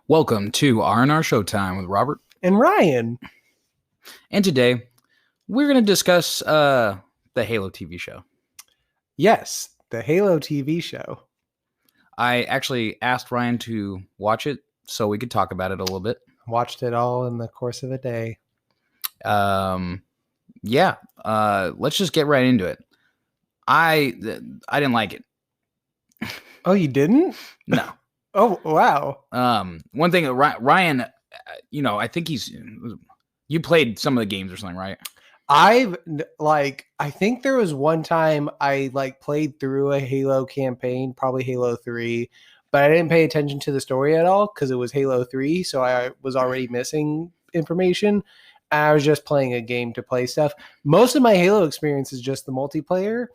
Welcome to R&R Showtime with Robert and Ryan. And today we're going to discuss the Halo TV show. Yes, the Halo TV show. I actually asked Ryan to watch it so we could talk about it a little bit. Watched it all in the course of a day. Let's just get right into it. I didn't like it. Oh, you didn't? No. Oh, wow. One thing, Ryan, I think you played some of the games or something, right? I think there was one time I played through a Halo campaign, probably Halo 3, but I didn't pay attention to the story at all because it was Halo 3, so I was already missing information. I was just playing a game to play stuff. Most of my Halo experience is just the multiplayer.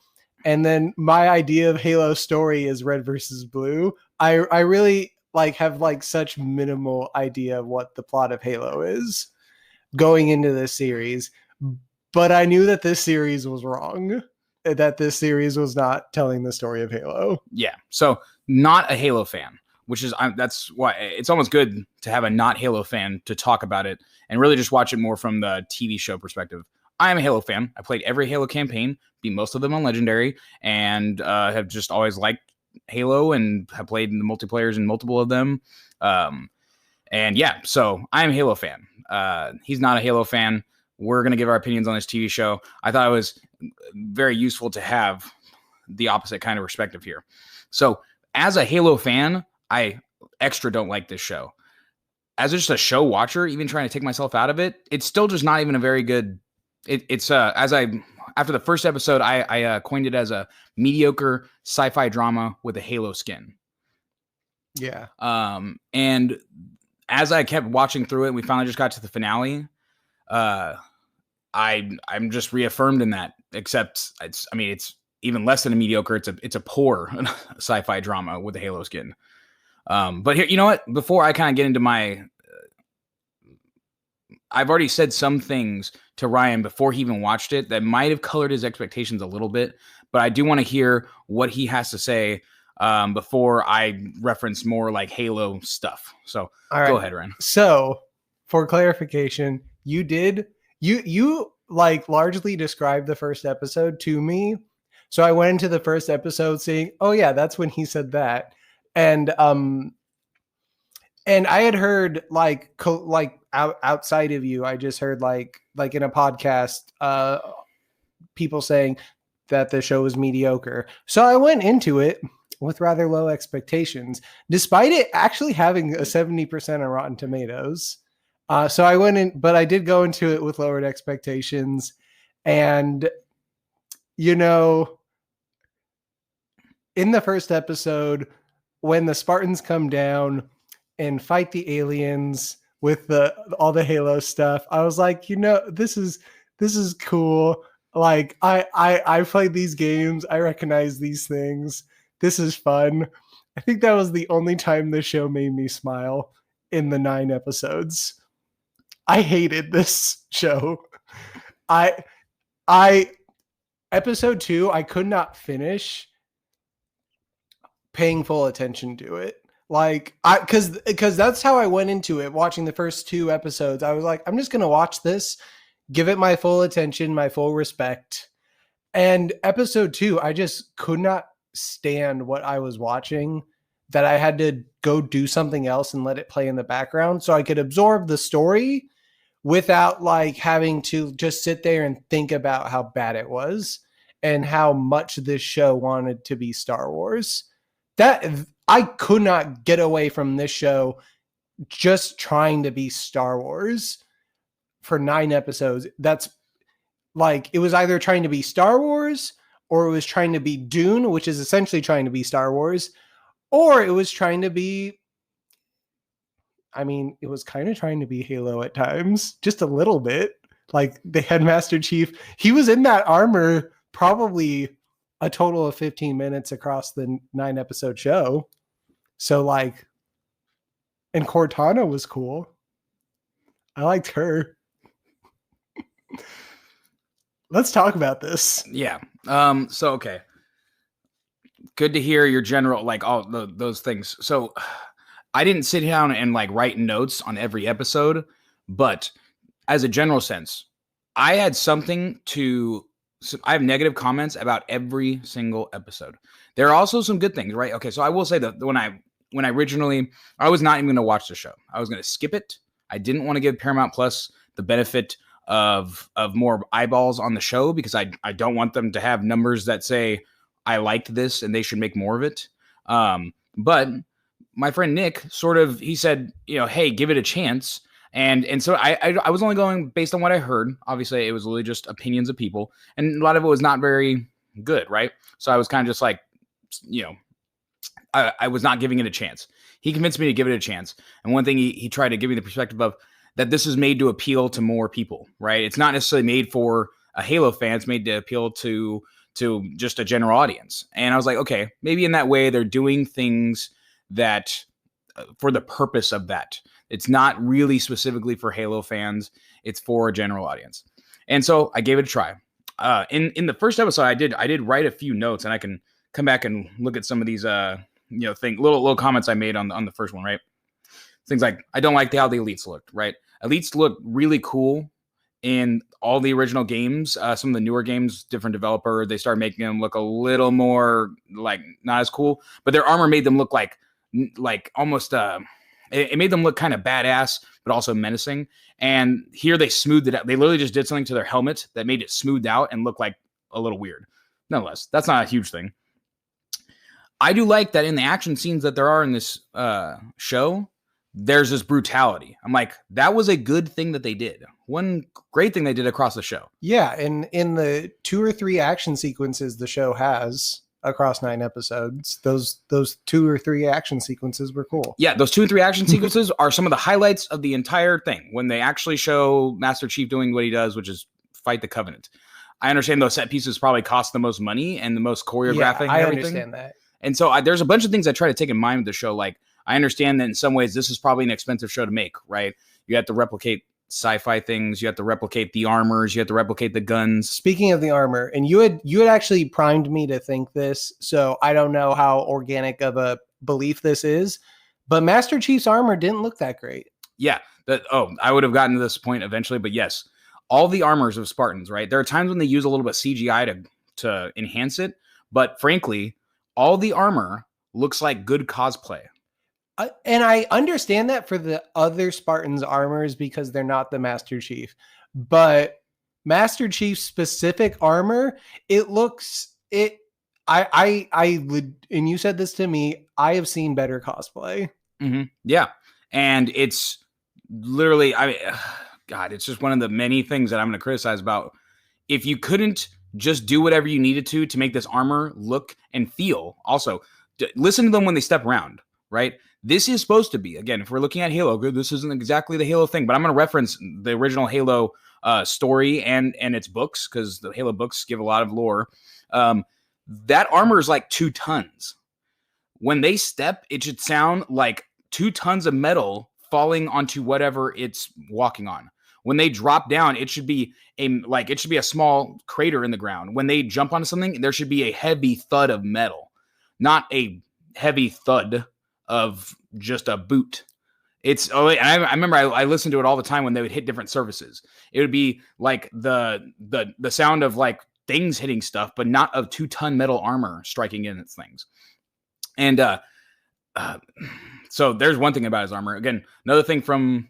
And then my idea of Halo story is red versus blue. I really have such minimal idea of what the plot of Halo is going into this series. But I knew that this series was wrong, that this series was not telling the story of Halo. Yeah. So not a Halo fan, which is, that's why it's almost good to have a not Halo fan to talk about it and really just watch it more from the TV show perspective. I am a Halo fan. I played every Halo campaign, beat most of them on Legendary, and have just always liked Halo and have played in the multiplayers in multiple of them. So I'm a Halo fan. He's not a Halo fan. We're going to give our opinions on this TV show. I thought it was very useful to have the opposite kind of perspective here. So as a Halo fan, I extra don't like this show. As just a show watcher, even trying to take myself out of it, it's still just not even a very good... After the first episode, I coined it as a mediocre sci-fi drama with a Halo skin. Yeah. And as I kept watching through it, we finally just got to the finale. I'm just reaffirmed in that. Except it's even less than a mediocre. It's a poor sci-fi drama with a Halo skin. But here, you know what? Before I kind of get into my, I've already said some things to Ryan before he even watched it that might have colored his expectations a little bit, but I do want to hear what he has to say before I reference more like Halo stuff. So Go ahead, Ryan. So for clarification, you largely described the first episode to me. So I went into the first episode saying, oh yeah, that's when he said that. And I had heard outside of you, I just heard like in a podcast, people saying that the show was mediocre. So I went into it with rather low expectations, despite it actually having a 70% on Rotten Tomatoes. So I went in, but I did go into it with lowered expectations. And, in the first episode, when the Spartans come down and fight the aliens with all the Halo stuff, I was like, this is cool. Like I played these games. I recognize these things. This is fun. I think that was the only time the show made me smile in the 9 episodes. I hated this show. Episode 2, I could not finish paying full attention to it. Because that's how I went into it, watching the first 2 episodes. I was like, I'm just going to watch this, give it my full attention, my full respect. And episode 2, I just could not stand what I was watching, that I had to go do something else and let it play in the background so I could absorb the story without having to just sit there and think about how bad it was and how much this show wanted to be Star Wars. That I could not get away from this show just trying to be Star Wars for 9 episodes. That's it was either trying to be Star Wars, or it was trying to be Dune, which is essentially trying to be Star Wars, or it was trying to be, it was kind of trying to be Halo at times, just a little bit. Like the Headmaster Chief, he was in that armor probably a total of 15 minutes across the 9 episode show. So and Cortana was cool. I liked her. Let's talk about this. Yeah. Okay. Good to hear your general, all those things. So I didn't sit down and like write notes on every episode, but as a general sense, I had something to. So I have negative comments about every single episode. There are also some good things, right? Okay, so I will say that when I originally, I was not even going to watch the show. I was going to skip it. I didn't want to give Paramount Plus the benefit of more eyeballs on the show because I don't want them to have numbers that say I liked this and they should make more of it. But my friend Nick he said, hey, give it a chance. And so I was only going based on what I heard. Obviously, it was literally just opinions of people, and a lot of it was not very good, right? So I was kind of just like, I was not giving it a chance. He convinced me to give it a chance. And one thing he tried to give me the perspective of that this is made to appeal to more people, right? It's not necessarily made for a Halo fan. It's made to appeal to just a general audience. And I was like, okay, maybe in that way they're doing things that for the purpose of that. It's not really specifically for Halo fans. It's for a general audience. And so I gave it a try. In the first episode, I did write a few notes, and I can come back and look at some of these little comments I made on the first one, right? Things like I don't like how the elites looked, right? Elites look really cool in all the original games. Some of the newer games, different developer, they started making them look a little more like not as cool, but their armor made them look like almost it made them look kind of badass, but also menacing. And here they smoothed it out. They literally just did something to their helmet that made it smoothed out and look like a little weird. Nonetheless, that's not a huge thing. I do like that in the action scenes that there are in this show, there's this brutality. I'm like, that was a good thing that they did. One great thing they did across the show. Yeah, and in the 2 or 3 action sequences the show has across 9 episodes, those 2 or 3 action sequences were cool. Yeah, those 2 or 3 action sequences are some of the highlights of the entire thing. When they actually show Master Chief doing what he does, which is fight the Covenant. I understand those set pieces probably cost the most money and the most choreographing. Yeah, I and everything. understand that. And so there's a bunch of things I try to take in mind with the show. Like, I understand that in some ways this is probably an expensive show to make, right? You have to replicate sci-fi things. You have to replicate the armors. You have to replicate the guns. Speaking of the armor, and you had actually primed me to think this, so I don't know how organic of a belief this is, but Master Chief's armor didn't look that great. Yeah. I would have gotten to this point eventually, but yes, all the armors of Spartans, right? There are times when they use a little bit CGI to enhance it, but frankly, all the armor looks like good cosplay. And I understand that for the other Spartans' armors because they're not the Master Chief. But Master Chief's specific armor, I would, and you said this to me, I have seen better cosplay. Mm-hmm. Yeah. And it's literally, God, it's just one of the many things that I'm going to criticize about. If you couldn't just do whatever you needed to make this armor look and feel, also, listen to them when they step around, right? This is supposed to be, again, if we're looking at Halo, this isn't exactly the Halo thing, but I'm going to reference the original Halo story and its books, because the Halo books give a lot of lore. That armor is like 2 tons. When they step, it should sound like 2 tons of metal falling onto whatever it's walking on. When they drop down, it should be a small crater in the ground. When they jump onto something, there should be a heavy thud of metal, not a heavy thud of just a boot. I remember I listened to it all the time when they would hit different surfaces. It would be like the sound of like things hitting stuff, but not of 2-ton metal armor striking in its things. And so there's one thing about his armor. Again, another thing from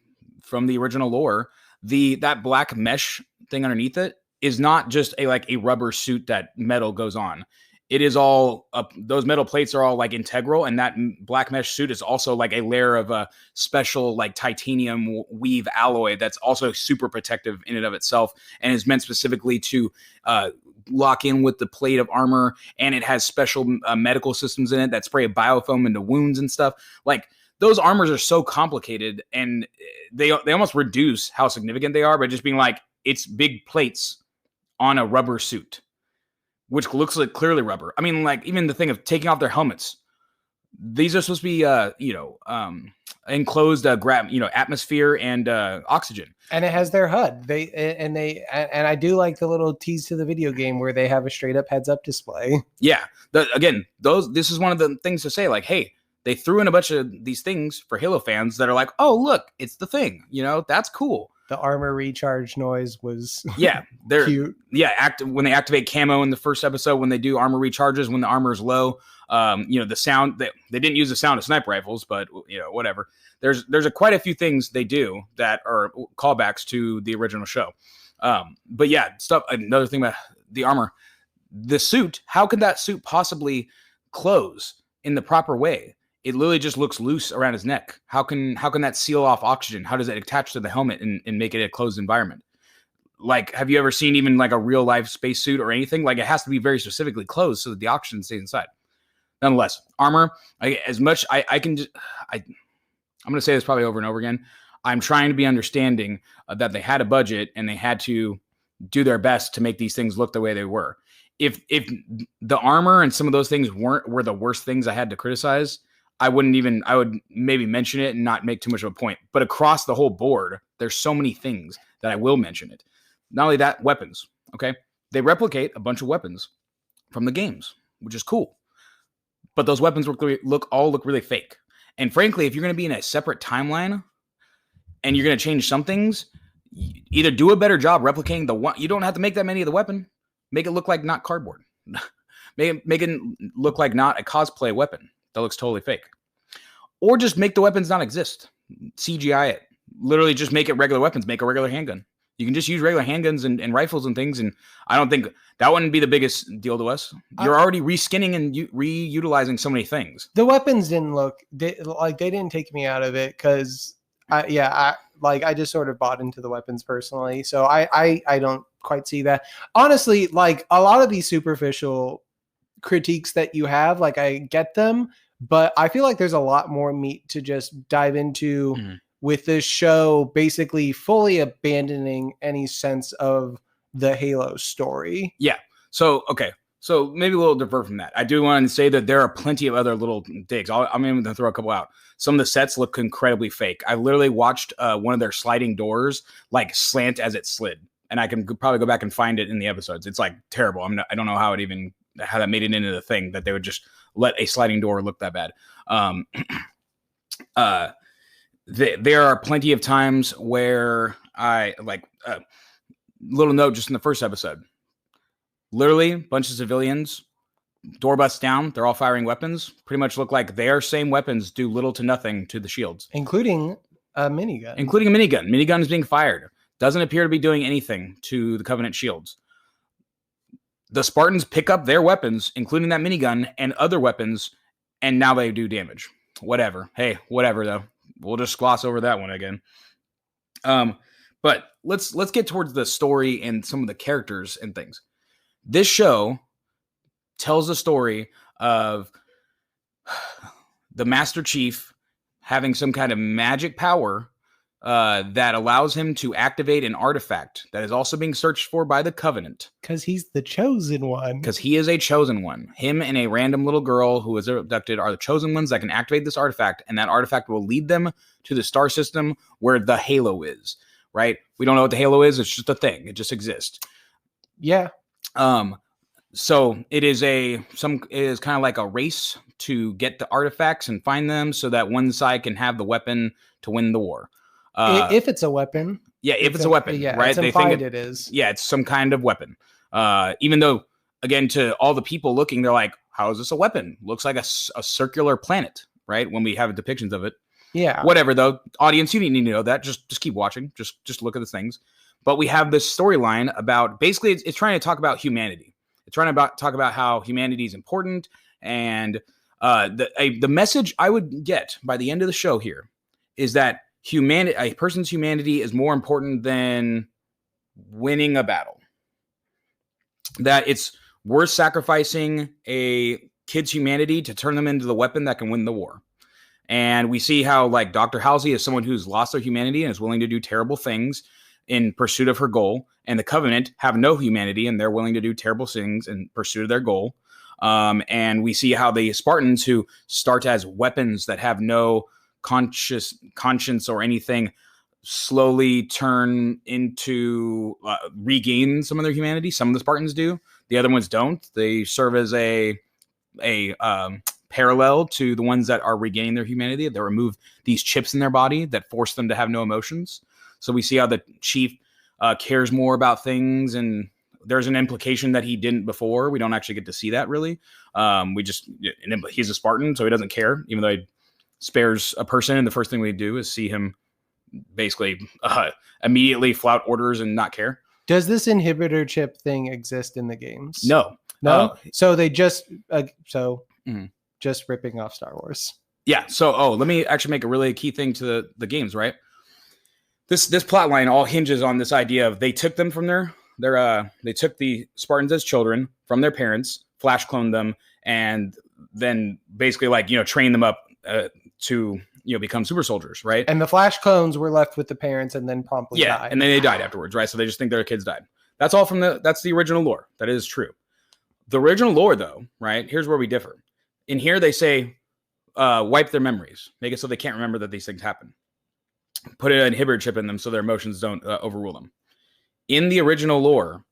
the original lore, that black mesh thing underneath it is not just a rubber suit that metal goes on. It is all those metal plates are all like integral, and that black mesh suit is also like a layer of a special like titanium weave alloy that's also super protective in and of itself, and is meant specifically to lock in with the plate of armor. And it has special medical systems in it that spray a biofoam into wounds and stuff. Like, those armors are so complicated, and they almost reduce how significant they are by just being like, it's big plates on a rubber suit, which looks like clearly rubber. I mean, like, even the thing of taking off their helmets, these are supposed to be, enclosed atmosphere and oxygen. And it has their HUD. And I do like the little tease to the video game where they have a straight up heads up display. Yeah. This is one of the things to say, like, hey, they threw in a bunch of these things for Halo fans that are like, oh, look, it's the thing. That's cool. The armor recharge noise was they're cute. Yeah, when they activate camo in the first episode, when they do armor recharges, when the armor is low, the sound they didn't use the sound of sniper rifles, but whatever. There's quite a few things they do that are callbacks to the original show. But yeah, another thing about the armor, the suit, how could that suit possibly close in the proper way? It literally just looks loose around his neck. How can that seal off oxygen? How does it attach to the helmet and make it a closed environment? Like, have you ever seen even like a real life spacesuit or anything? Like, it has to be very specifically closed so that the oxygen stays inside. Nonetheless, armor, I'm going to say this probably over and over again. I'm trying to be understanding that they had a budget and they had to do their best to make these things look the way they were. If the armor and some of those things were the worst things I had to criticize, I would maybe mention it and not make too much of a point. But across the whole board, there's so many things that I will mention it. Not only that, weapons. Okay, they replicate a bunch of weapons from the games, which is cool. But those weapons look really fake. And frankly, if you're going to be in a separate timeline and you're going to change some things, either do a better job replicating the one. You don't have to make that many of the weapon. Make it look like not cardboard. make it look like not a cosplay weapon that looks totally fake. Or just make the weapons not exist. CGI it. Literally just make it regular weapons. Make a regular handgun. You can just use regular handguns and rifles and things, and I don't think that wouldn't be the biggest deal to us. You're already reskinning and reutilizing so many things. The weapons didn't they didn't take me out of it because I just sort of bought into the weapons personally, so I don't quite see that. Honestly, like a lot of these superficial critiques that you have, like I get them, but I feel like there's a lot more meat to just dive into. Mm-hmm. With this show basically fully abandoning any sense of the Halo story. Yeah. So maybe a little divert from that. I do want to say that there are plenty of other little digs. I'm even going to throw a couple out. Some of the sets look incredibly fake. I literally watched one of their sliding doors like slant as it slid. And I can probably go back and find it in the episodes. It's like terrible. I don't know how that made it into the thing that they would just let a sliding door look that bad. There are plenty of times where I little note just in the first episode, literally a bunch of civilians, door busts down. They're all firing weapons. Pretty much look like their same weapons do little to nothing to the shields, including a minigun. Minigun is being fired. Doesn't appear to be doing anything to the Covenant shields. The Spartans pick up their weapons, including that minigun and other weapons, and now they do damage. Whatever. Hey, whatever though. We'll just gloss over that one again. But let's get towards the story and some of the characters and things. This show tells the story of the Master Chief having some kind of magic power that allows him to activate an artifact that is also being searched for by the Covenant. Because he's the chosen one. Because he is a chosen one. Him and a random little girl who was abducted are the chosen ones that can activate this artifact, and that artifact will lead them to the star system where the Halo is, right? We don't know what the Halo is. It's just a thing. It just exists. Yeah. So it is kind of like a race to get the artifacts and find them so that one side can have the weapon to win the war. If it's a weapon. Yeah, if it's a weapon, right? It's implied it is. Yeah, it's some kind of weapon. Even though, again, to all the people looking, they're like, how is this a weapon? Looks like a circular planet, right? When we have depictions of it. Yeah. Whatever, though. Audience, you need to know that. Just keep watching. Just look at the things. But we have this storyline about, basically, it's trying to talk about humanity. It's trying to talk about how humanity is important. And the message I would get by the end of the show here is that a person's humanity is more important than winning a battle. That it's worth sacrificing a kid's humanity to turn them into the weapon that can win the war. And we see how, like, Dr. Halsey is someone who's lost their humanity and is willing to do terrible things in pursuit of her goal. And the Covenant have no humanity and they're willing to do terrible things in pursuit of their goal. And we see how the Spartans, who start as weapons that have no conscience or anything, slowly turn into regain some of their humanity. Some of the Spartans do. The other ones don't. They serve as a parallel to the ones that are regaining their humanity. They remove these chips in their body that force them to have no emotions. So we see how the chief cares more about things, and there's an implication that he didn't before. We don't actually get to see that really. He's a Spartan, so he doesn't care, even though he spares a person. And the first thing we do is see him basically immediately flout orders and not care. Does this inhibitor chip thing exist in the games? No. So they just just ripping off Star Wars. Yeah. So let me actually make a really key thing to the games, right? This plot line all hinges on this idea of they took them from they took the Spartans as children from their parents, flash cloned them, and then basically train them up to become super soldiers, right? And the Flash clones were left with the parents and then promptly died. And then they died afterwards, right? So they just think their kids died. That's all that's the original lore. That is true. The original lore, though, right? Here's where we differ. In here, they say wipe their memories, make it so they can't remember that these things happen. Put an inhibitor chip in them so their emotions don't overrule them. In the original lore,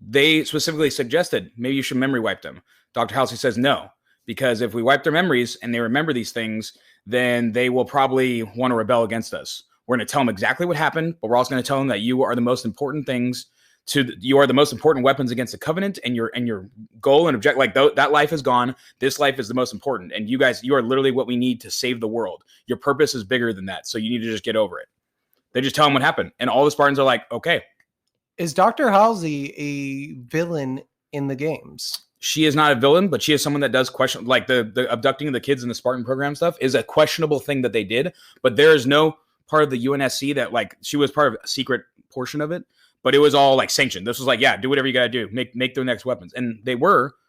they specifically suggested maybe you should memory wipe them. Dr. Halsey says no. Because if we wipe their memories and they remember these things, then they will probably want to rebel against us. We're going to tell them exactly what happened, but we're also going to tell them that you are the most important you are the most important weapons against the Covenant, and your goal and objective, that life is gone. This life is the most important. And you are literally what we need to save the world. Your purpose is bigger than that. So you need to just get over it. They just tell them what happened. And all the Spartans are like, okay. Is Dr. Halsey a villain in the games? She is not a villain, but she is someone that does question, like the abducting of the kids in the Spartan program stuff is a questionable thing that they did. But there is no part of the UNSC that she was part of a secret portion of it, but it was all sanctioned. This was do whatever you got to do, make their next weapons. And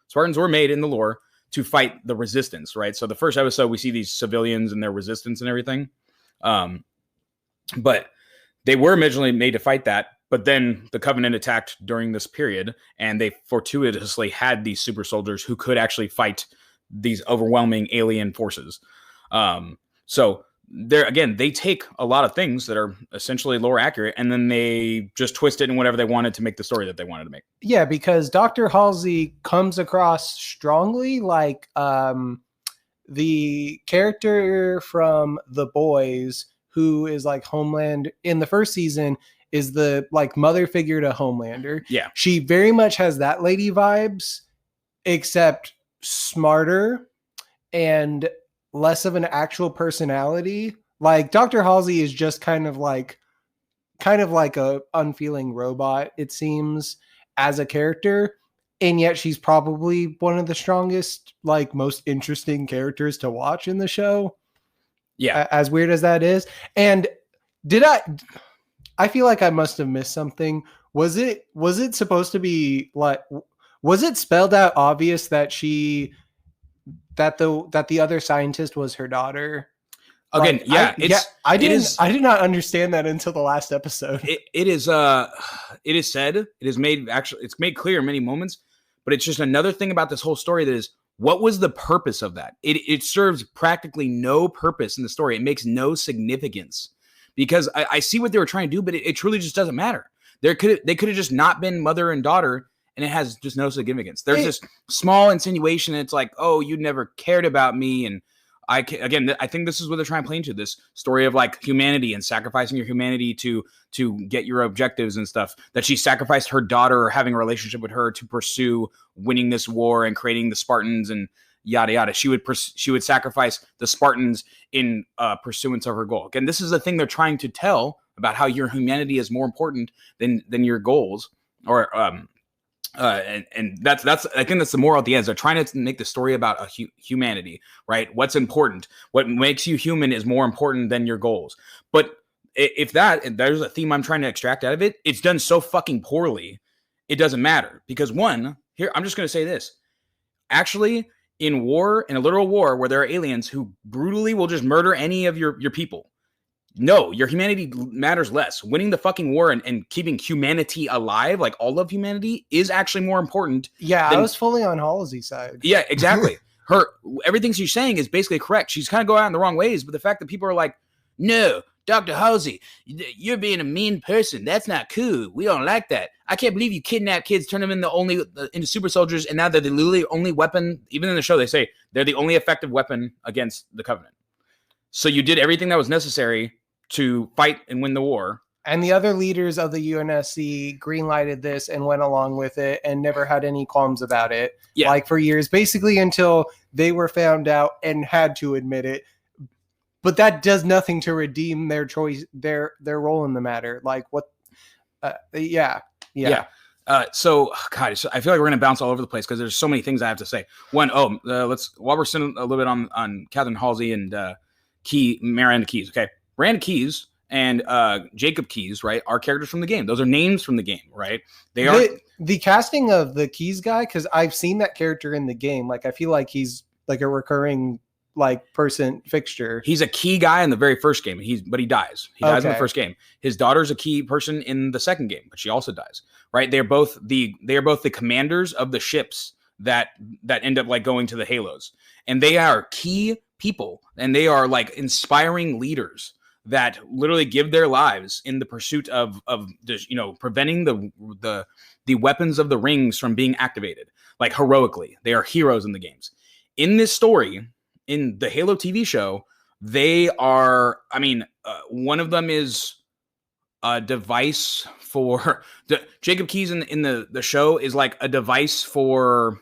Spartans were made in the lore to fight the resistance, right? So the first episode, we see these civilians and their resistance and everything. But they were originally made to fight that. But then the Covenant attacked during this period, and they fortuitously had these super soldiers who could actually fight these overwhelming alien forces. So they take a lot of things that are essentially lore accurate, and then they just twist it in whatever they wanted to make the story that they wanted to make. Yeah, because Dr. Halsey comes across strongly like the character from The Boys, who is Homeland in the first season, is the mother figure to Homelander. Yeah. She very much has that lady vibes, except smarter and less of an actual personality. Dr. Halsey is just kind of like a unfeeling robot, it seems, as a character. And yet she's probably one of the strongest, most interesting characters to watch in the show. Yeah. As weird as that is. And I feel like I must have missed something. Was it supposed to be was it spelled out obvious that that the other scientist was her daughter? Again, I did not understand that until the last episode. It is said, it is made, actually, it's made clear in many moments, but it's just another thing about this whole story that is, what was the purpose of that? It serves practically no purpose in the story. It makes no significance. Because I see what they were trying to do, but it truly just doesn't matter. They could have just not been mother and daughter, and it has just no significance. There's this small insinuation. It's like, oh, you never cared about me. And I think this is what they're trying to play into, this story of humanity and sacrificing your humanity to get your objectives and stuff. That she sacrificed her daughter, or having a relationship with her, to pursue winning this war and creating the Spartans and yada yada. She would sacrifice the Spartans in pursuance of her goal. Again, this is the thing they're trying to tell about how your humanity is more important than your goals, or and that's I think that's the moral at the end. They're trying to make the story about humanity, right? What's important, what makes you human, is more important than your goals. But if there's a theme I'm trying to extract out of it, it's done so fucking poorly, it doesn't matter. Because I'm just going to say this, actually. In a literal war where there are aliens who brutally will just murder any of your people, no, your humanity matters less. Winning the fucking war and keeping humanity alive, all of humanity, is actually more important. Yeah, I was fully on Halsey's side. Yeah, exactly. Everything she's saying is basically correct. She's kind of going out in the wrong ways, but the fact that people are like, no, Dr. Halsey, you're being a mean person. That's not cool. We don't like that. I can't believe you kidnap kids, turn them into super soldiers, and now they're the literally only weapon. Even in the show, they say they're the only effective weapon against the Covenant. So you did everything that was necessary to fight and win the war. And the other leaders of the UNSC greenlighted this and went along with it and never had any qualms about it. Yeah. Like for years, basically until they were found out and had to admit it. But that does nothing to redeem their choice, their role in the matter. Like what? Yeah. So God, I feel like we're gonna bounce all over the place because there's so many things I have to say. One, while we're sitting a little bit on Catherine Halsey and Miranda Keyes. Okay, Miranda Keyes and Jacob Keyes, right, are characters from the game. Those are names from the game, right? They are the casting of the Keyes guy, because I've seen that character in the game. Like I feel like he's like a recurring person fixture. He's a key guy in the very first game. But he dies. He dies in the first game. His daughter's a key person in the second game, but she also dies. Right? They are both the commanders of the ships that end up like going to the Halos, and they are key people, and they are like inspiring leaders that literally give their lives in the pursuit of preventing the weapons of the rings from being activated, like heroically. They are heroes in the games. In this story, in the Halo TV show, they are, one of them is a device for Jacob Keyes in the show is like a device for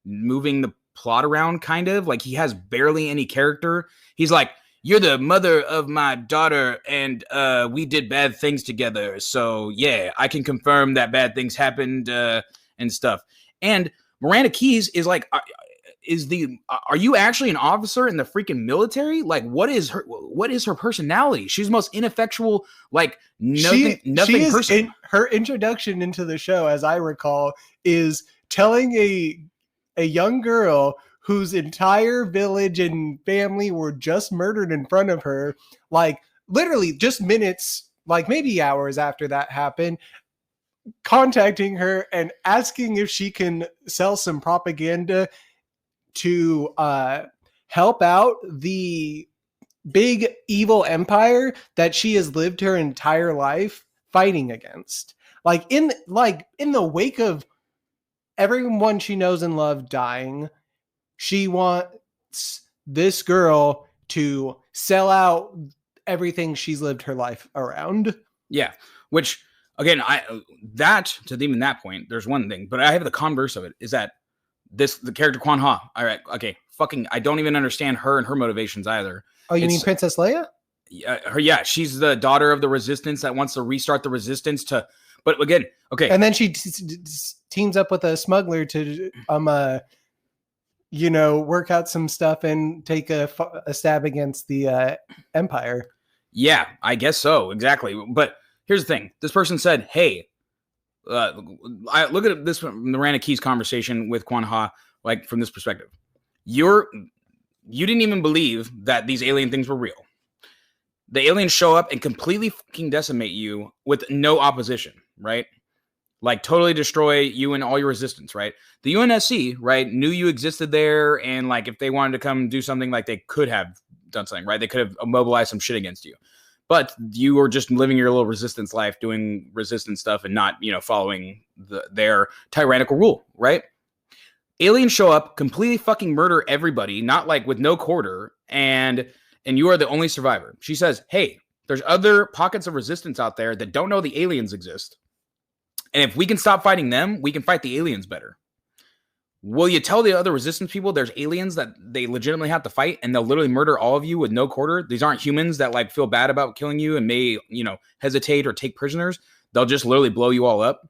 moving the plot around, kind of like he has barely any character. He's like, you're the mother of my daughter and we did bad things together. So yeah, I can confirm that bad things happened and stuff. And Miranda Keyes is like, are you actually an officer in the freaking military? Like, what is her personality? She's the most ineffectual, like nothing person. Her introduction into the show, as I recall, is telling a young girl whose entire village and family were just murdered in front of her, like literally just minutes, like maybe hours after that happened, contacting her and asking if she can sell some propaganda to help out the big evil empire that she has lived her entire life fighting against. Like in the wake of everyone she knows and loves dying, she wants this girl to sell out everything she's lived her life around. Yeah, which again, even that point, there's one thing, but I have the converse of it is that the character Quan Ha. All right, okay, I don't even understand her and her motivations either. Oh, you mean Princess Leia? Yeah, she's the daughter of the Resistance that wants to restart the Resistance to. But again, okay, and then she teams up with a smuggler to work out some stuff and take a stab against the Empire. Yeah, I guess so, exactly. But here's the thing: this person said, "Hey." I look at this from Miranda Keyes' conversation with Quan Ha, like from this perspective. You didn't even believe that these alien things were real. The aliens show up and completely fucking decimate you with no opposition, right? Like totally destroy you and all your resistance, right? The UNSC, right, knew you existed there, and like if they wanted to come do something, like they could have done something, right? They could have mobilized some shit against you. But you were just living your little resistance life, doing resistance stuff and not, following their tyrannical rule, right? Aliens show up, completely fucking murder everybody, not like with no quarter, and you are the only survivor. She says, hey, there's other pockets of resistance out there that don't know the aliens exist. And if we can stop fighting them, we can fight the aliens better. Will you tell the other resistance people there's aliens that they legitimately have to fight and they'll literally murder all of you with no quarter? These aren't humans that like feel bad about killing you and may, hesitate or take prisoners. They'll just literally blow you all up.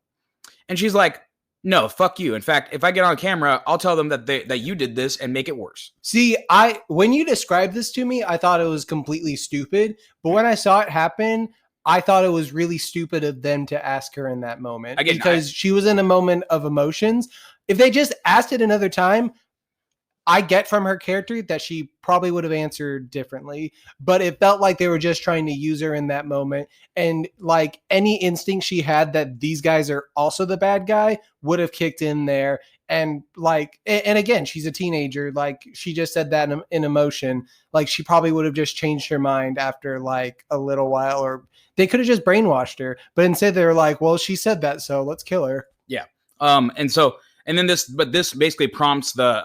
And she's like, no, fuck you. In fact, if I get on camera, I'll tell them that you did this and make it worse. See, when you described this to me, I thought it was completely stupid. But when I saw it happen, I thought it was really stupid of them to ask her in that moment. Again, because she was in a moment of emotions. If they just asked it another time, I get from her character that she probably would have answered differently, but it felt like they were just trying to use her in that moment. And like any instinct she had that these guys are also the bad guy would have kicked in there. And like, and again, she's a teenager. Like, she just said that in emotion. Like, she probably would have just changed her mind after like a little while, or they could have just brainwashed her. But instead, they're like, well, she said that, so let's kill her. Yeah. And then this basically prompts the,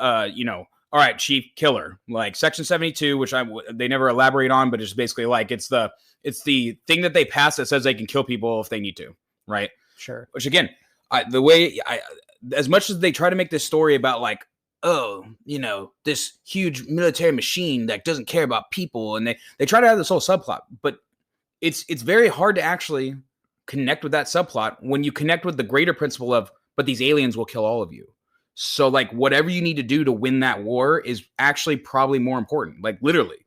all right, chief, killer, like Section 72, which they never elaborate on, but it's basically like it's the thing that they pass that says they can kill people if they need to, right? Sure. Which again, as much as they try to make this story about like, oh, this huge military machine that doesn't care about people, and they try to have this whole subplot, but it's very hard to actually connect with that subplot when you connect with the greater principle of, but these aliens will kill all of you. So like whatever you need to do to win that war is actually probably more important. Like literally,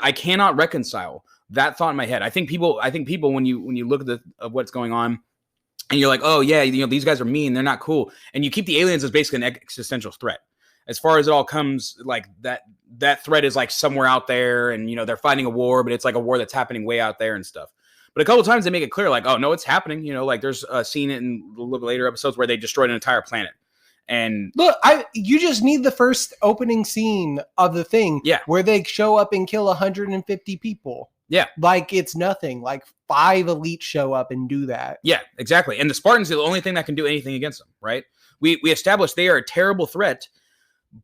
I cannot reconcile that thought in my head. I think people when you look at what's going on, and you're like, oh yeah, these guys are mean, they're not cool, and you keep the aliens as basically an existential threat. As far as it all comes, like that threat is like somewhere out there, and they're fighting a war, but it's like a war that's happening way out there and stuff. But a couple of times they make it clear, like, oh no, it's happening. Like there's a scene in a little later episodes where they destroyed an entire planet. And look, you just need the first opening scene of the thing, where they show up and kill 150 people. Yeah, like it's nothing. Like 5 elites show up and do that. Yeah, exactly. And the Spartans are the only thing that can do anything against them, right? We established they are a terrible threat,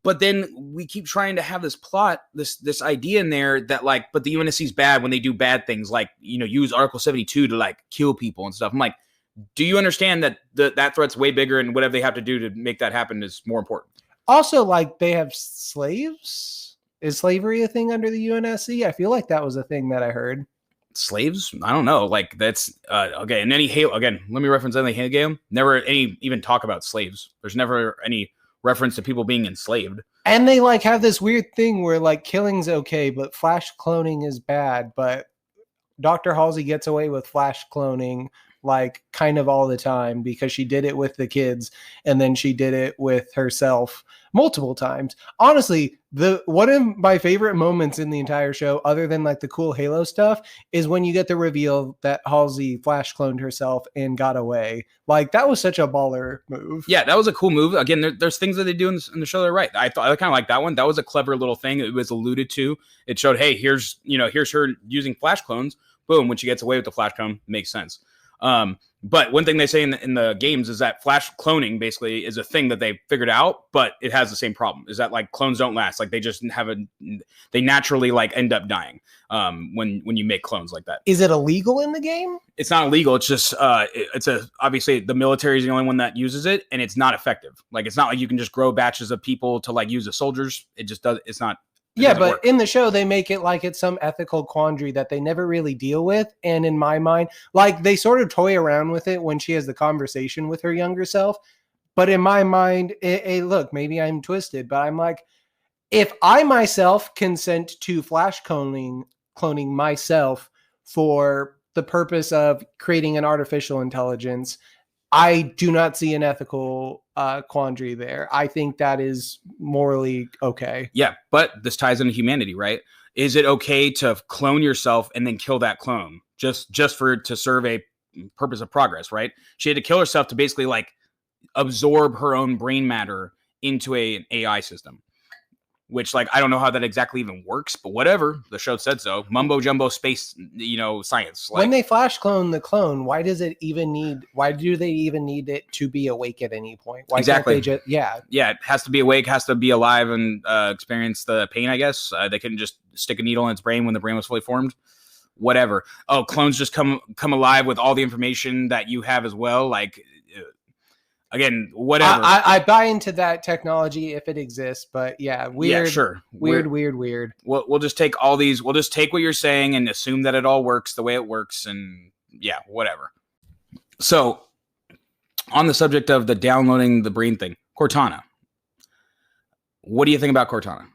but then we keep trying to have this plot, this idea in there that like, but the UNSC is bad when they do bad things, like use Article 72 to like kill people and stuff. I'm like, do you understand that that threat's way bigger, and whatever they have to do to make that happen is more important? Also, like, they have slaves. Is slavery a thing under the UNSC? I feel like that was a thing that I heard. Slaves? I don't know. Like that's okay. And any Halo again. Let me reference any Halo game. Never any even talk about slaves. There's never any reference to people being enslaved. And they like have this weird thing where like killing's okay, but flash cloning is bad. But Dr. Halsey gets away with flash cloning like kind of all the time because she did it with the kids, and then she did it with herself multiple times. Honestly, one of my favorite moments in the entire show, other than like the cool Halo stuff, is when you get the reveal that Halsey flash cloned herself and got away. Like that was such a baller move. Yeah, that was a cool move. Again, there's things that they do in the show that are right. I kind of like that one. That was a clever little thing. It was alluded to. It showed, hey, here's her using flash clones. Boom, when she gets away with the flash clone, makes sense. But one thing they say in the games is that flash cloning basically is a thing that they figured out, but it has the same problem, is that like clones don't last. Like they just they naturally like end up dying when you make clones like that. Is it illegal in the game? It's not illegal. It's just obviously the military is the only one that uses it, and it's not effective. Like it's not like you can just grow batches of people to like use as soldiers. It just does. It's not. Yeah, but work. In the show, they make it like it's some ethical quandary that they never really deal with. And in my mind, like they sort of toy around with it when she has the conversation with her younger self. But in my mind, look, maybe I'm twisted, but I'm like, if I myself consent to flash cloning myself for the purpose of creating an artificial intelligence, I do not see an ethical quandary there. I think that is morally okay. Yeah, but this ties into humanity, right? Is it okay to clone yourself and then kill that clone just to serve a purpose of progress, right? She had to kill herself to basically like absorb her own brain matter into an AI system. Which, like, I don't know how that exactly even works, but whatever. The show said so. Mumbo jumbo space, science. Like, when they flash clone the clone, why do they even need it to be awake at any point? Why exactly. Can't they yeah, it has to be awake, has to be alive and experience the pain, I guess. They couldn't just stick a needle in its brain when the brain was fully formed. Whatever. Oh, clones just come alive with all the information that you have as well. Like, again, whatever. I buy into that technology if it exists, but yeah, weird. Yeah, sure. Weird. We'll just take all these. We'll just take what you're saying and assume that it all works the way it works, and yeah, whatever. So, on the subject of the downloading the brain thing, Cortana. What do you think about Cortana?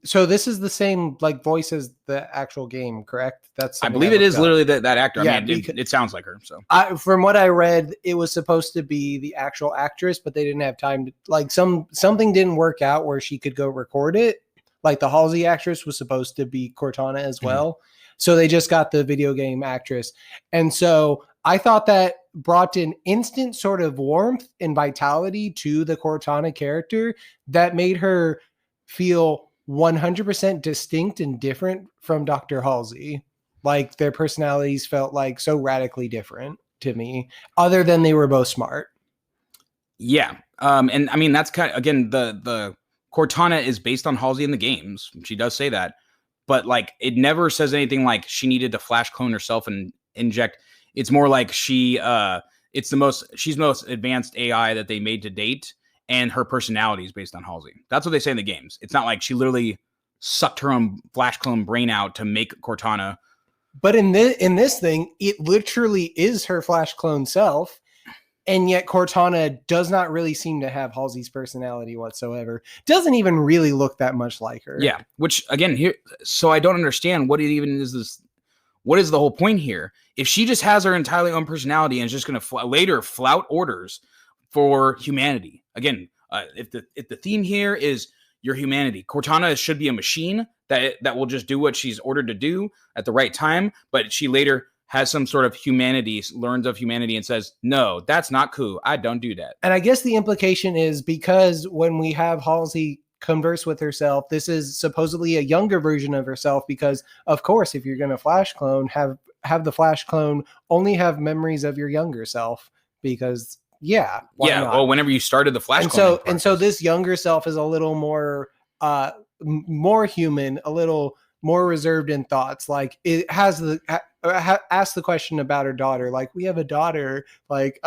So this is the same like voice as the actual game, correct? I believe it is literally that actor. Yeah, I mean, it sounds like her. So from what I read, it was supposed to be the actual actress, but they didn't have time to like something didn't work out where she could go record it. Like the Halsey actress was supposed to be Cortana as well. So they just got the video game actress. And so I thought that brought an instant sort of warmth and vitality to the Cortana character that made her feel 100% distinct and different from Dr. Halsey. Like their personalities felt like so radically different to me, other than they were both smart. Yeah. And I mean, that's kind of, again, the Cortana is based on Halsey in the games. She does say that, but like, it never says anything like she needed to flash clone herself and inject. It's more like she's the most advanced AI that they made to date. And her personality is based on Halsey. That's what they say in the games. It's not like she literally sucked her own flash clone brain out to make Cortana. But in this thing, it literally is her flash clone self. And yet Cortana does not really seem to have Halsey's personality whatsoever. Doesn't even really look that much like her. Yeah, which again here, so I don't understand what it even is this. What is the whole point here? If she just has her entirely own personality and is just going to later flout orders for humanity, again, if the theme here is your humanity, Cortana should be a machine that will just do what she's ordered to do at the right time, but she later has some sort of humanity, learns of humanity and says, no, that's not cool. I don't do that. And I guess the implication is because when we have Halsey converse with herself, this is supposedly a younger version of herself because, of course, if you're going to flash clone, have the flash clone only have memories of your younger self because, yeah. Well, whenever you started the flash clone. And so this younger self is a little more human, a little more reserved in thoughts. Like it has asked the question about her daughter. Like, we have a daughter. Like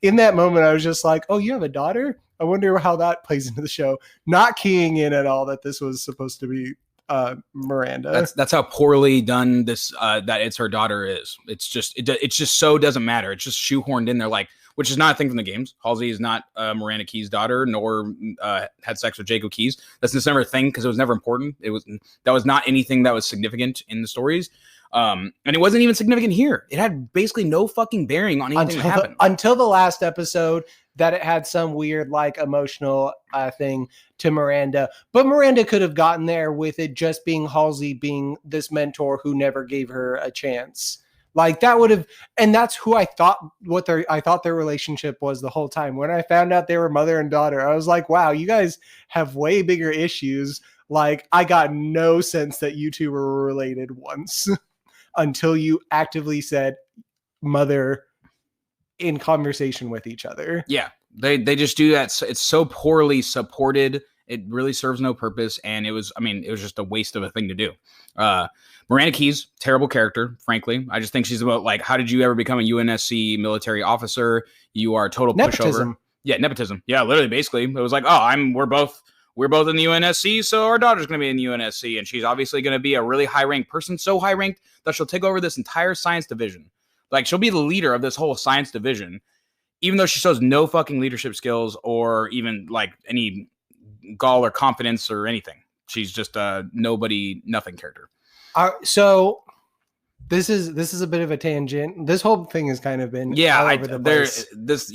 in that moment, I was just like, oh, you have a daughter? I wonder how that plays into the show. Not keying in at all that this was supposed to be Miranda. That's how poorly done this that it's her daughter is. It's just so doesn't matter. It's just shoehorned in there, like, which is not a thing from the games. Halsey is not Miranda Keyes' daughter, nor had sex with Jacob Keyes. That's just never a thing because it was never important. That was not anything that was significant in the stories. And it wasn't even significant here. It had basically no fucking bearing on anything that happened. Until the last episode, that it had some weird, like, emotional thing to Miranda. But Miranda could have gotten there with it just being Halsey being this mentor who never gave her a chance. Like, that would have, and that's who I thought their relationship was the whole time. When I found out they were mother and daughter, I was like, wow, you guys have way bigger issues. Like, I got no sense that you two were related once until you actively said mother in conversation with each other. Yeah, they just do that. It's so poorly supported. It really serves no purpose, and it was just a waste of a thing to do. Miranda Keyes, terrible character, frankly. I just think she's about, like, how did you ever become a UNSC military officer? You are a total nepotism. Pushover. Yeah, nepotism. Yeah, literally, basically, it was like, oh, we're both in the UNSC, so our daughter's going to be in the UNSC, and she's obviously going to be a really high-ranked person, so high-ranked that she'll take over this entire science division. Like, she'll be the leader of this whole science division, even though she shows no fucking leadership skills or even, like, any gall or confidence or anything. She's just a nobody, nothing character. So this is a bit of a tangent. This whole thing has kind of been all over the place.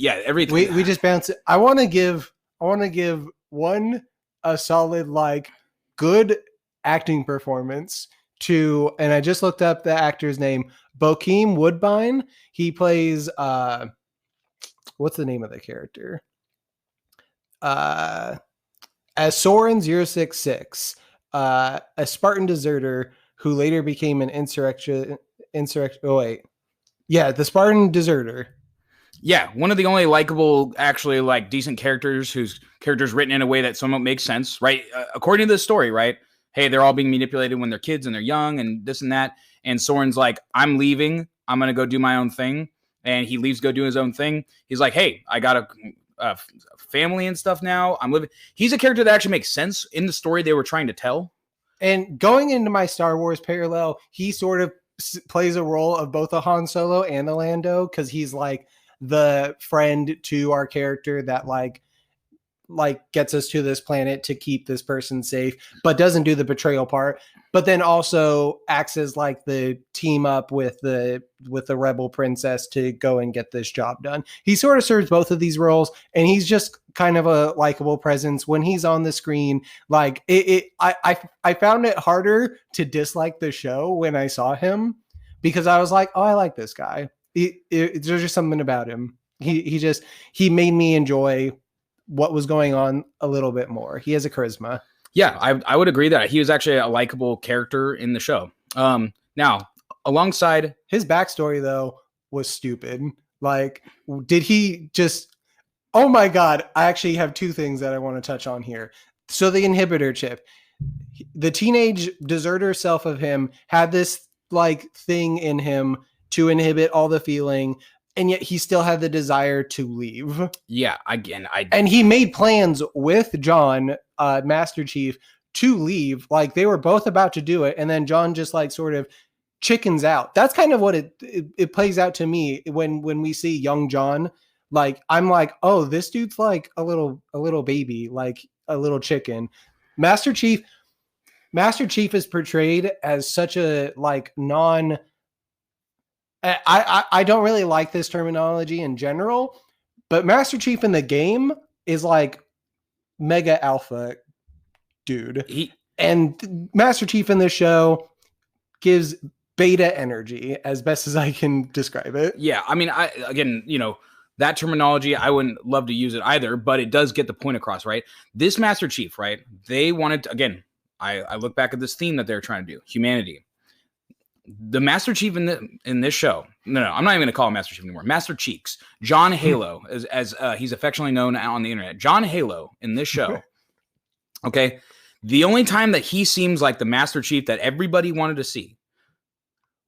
Everything. We just bounce it. I want to give one a solid, like, good acting performance to, and I just looked up the actor's name, Bokeem Woodbine. He plays what's the name of the character? As Soren 066, a Spartan deserter who later became an the Spartan deserter. Yeah, one of the only likable, actually, like, decent characters whose character's written in a way that somewhat makes sense, right? According to the story, right? Hey, they're all being manipulated when they're kids and they're young and this and that. And Soren's like, I'm leaving. I'm going to go do my own thing. And he leaves to go do his own thing. He's like, hey, I got a family and stuff now. I'm living. He's a character that actually makes sense in the story they were trying to tell. And going into my Star Wars parallel, he sort of plays a role of both a Han Solo and a Lando, because he's like the friend to our character that like gets us to this planet to keep this person safe, but doesn't do the betrayal part, but then also acts as like the team up with the rebel princess to go and get this job done. He sort of serves both of these roles, and he's just kind of a likable presence when he's on the screen. Like I found it harder to dislike the show when I saw him, because I was like, oh, I like this guy. There's just something about him. He made me enjoy what was going on a little bit more. He has a charisma. Yeah, I would agree that he was actually a likable character in the show. Now, alongside his backstory, though, was stupid. Like, did he just... Oh my God. I actually have two things that I want to touch on here. So the inhibitor chip, the teenage deserter self of him had this like thing in him to inhibit all the feeling, and yet he still had the desire to leave. Yeah, and he made plans with John, Master Chief, to leave. Like, they were both about to do it, and then John just like sort of chickens out. That's kind of what it plays out to me when we see young John. Like, I'm like, oh, this dude's like a little baby, like a little chicken. Master Chief is portrayed as such a like I don't really like this terminology in general, but Master Chief in the game is like mega alpha dude. And Master Chief in this show gives beta energy, as best as I can describe it. Yeah, I mean, that terminology, I wouldn't love to use it either, but it does get the point across, right? This Master Chief, right? They wanted to, again, I look back at this theme that they're trying to do, humanity. The Master Chief in this show, no, I'm not even going to call him Master Chief anymore. Master Cheeks, John Halo, as he's affectionately known on the internet. John Halo in this show, okay? The only time that he seems like the Master Chief that everybody wanted to see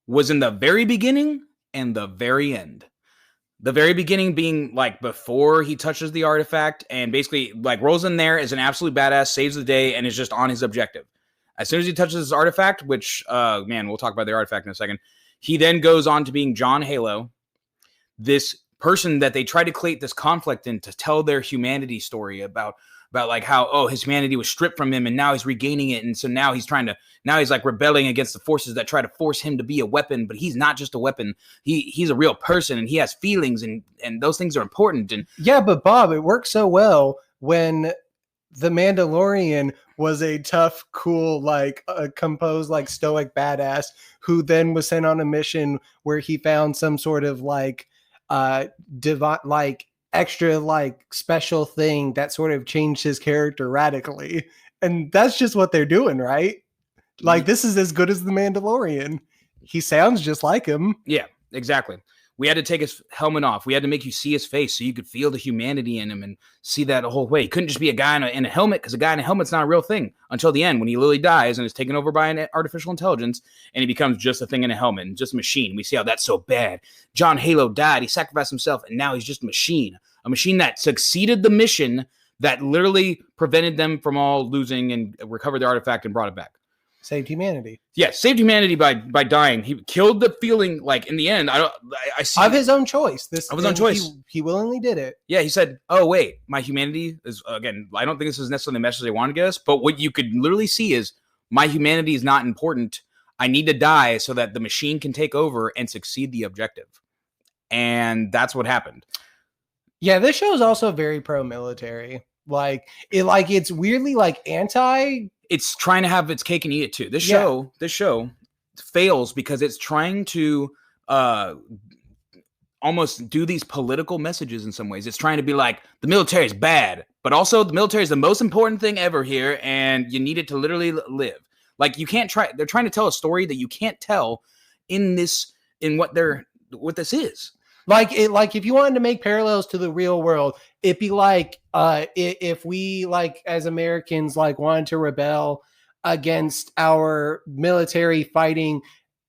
was in the very beginning and the very end. The very beginning being like before he touches the artifact and basically like rolls in there as an absolute badass, saves the day, and is just on his objective. As soon as he touches his artifact, which, we'll talk about the artifact in a second, he then goes on to being John Halo, this person that they try to create this conflict in to tell their humanity story about like how, his humanity was stripped from him and now he's regaining it. And so now he's like rebelling against the forces that try to force him to be a weapon, but he's not just a weapon. He's a real person and he has feelings and those things are important. And yeah, but Bob, it worked so well when the Mandalorian was a tough, cool, like composed, like stoic badass who then was sent on a mission where he found some sort of like divine, like extra like special thing that sort of changed his character radically. And that's just what they're doing, right? Like, this is as good as the Mandalorian. He sounds just like him. Yeah, exactly. We had to take his helmet off. We had to make you see his face so you could feel the humanity in him and see that the whole way. He couldn't just be a guy in a helmet, because a guy in a helmet's not a real thing until the end when he literally dies and is taken over by an artificial intelligence and he becomes just a thing in a helmet and just a machine. We see how that's so bad. John Halo died. He sacrificed himself and now he's just a machine that succeeded the mission that literally prevented them from all losing and recovered the artifact and brought it back. Saved humanity. Yeah, saved humanity by dying. He killed the feeling. Like in the end, I see of his own choice. Of his own choice. He willingly did it. Yeah, he said, "Oh wait, my humanity is again." I don't think this is necessarily the message they want to get us, but what you could literally see is my humanity is not important. I need to die so that the machine can take over and succeed the objective, and that's what happened. Yeah, this show is also very pro-military. It's weirdly like anti. It's trying to have its cake and eat it too. This show fails because it's trying to almost do these political messages in some ways. It's trying to be like, the military is bad, but also the military is the most important thing ever here, and you need it to literally live. Like, you can't try. They're trying to tell a story that you can't tell in what this is. Like if you wanted to make parallels to the real world, it'd be like if we like as Americans like wanted to rebel against our military fighting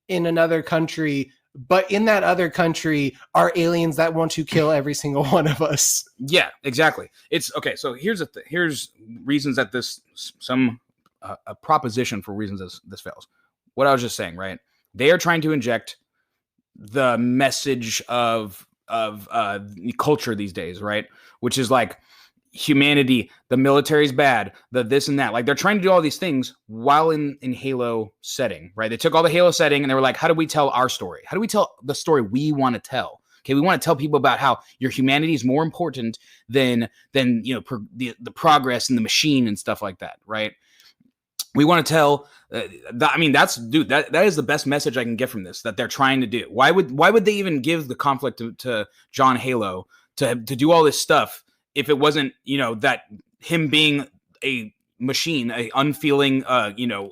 in another country, but in that other country are aliens that want to kill every single one of us. Yeah, exactly. It's okay. So here's reasons that a proposition for reasons this fails. What I was just saying, right? They are trying to inject the message of culture these days, right? Which is like humanity, the military's bad, the this and that. Like, they're trying to do all these things while in Halo setting, right? They took all the Halo setting and they were like, how do we tell our story? How do we tell the story we want to tell? Okay, we want to tell people about how your humanity is more important than the progress and the machine and stuff like that, right? We want to tell. I mean, that is the best message I can get from this. That they're trying to do. Why would they even give the conflict to John Halo to do all this stuff if it wasn't that him being a machine, a unfeeling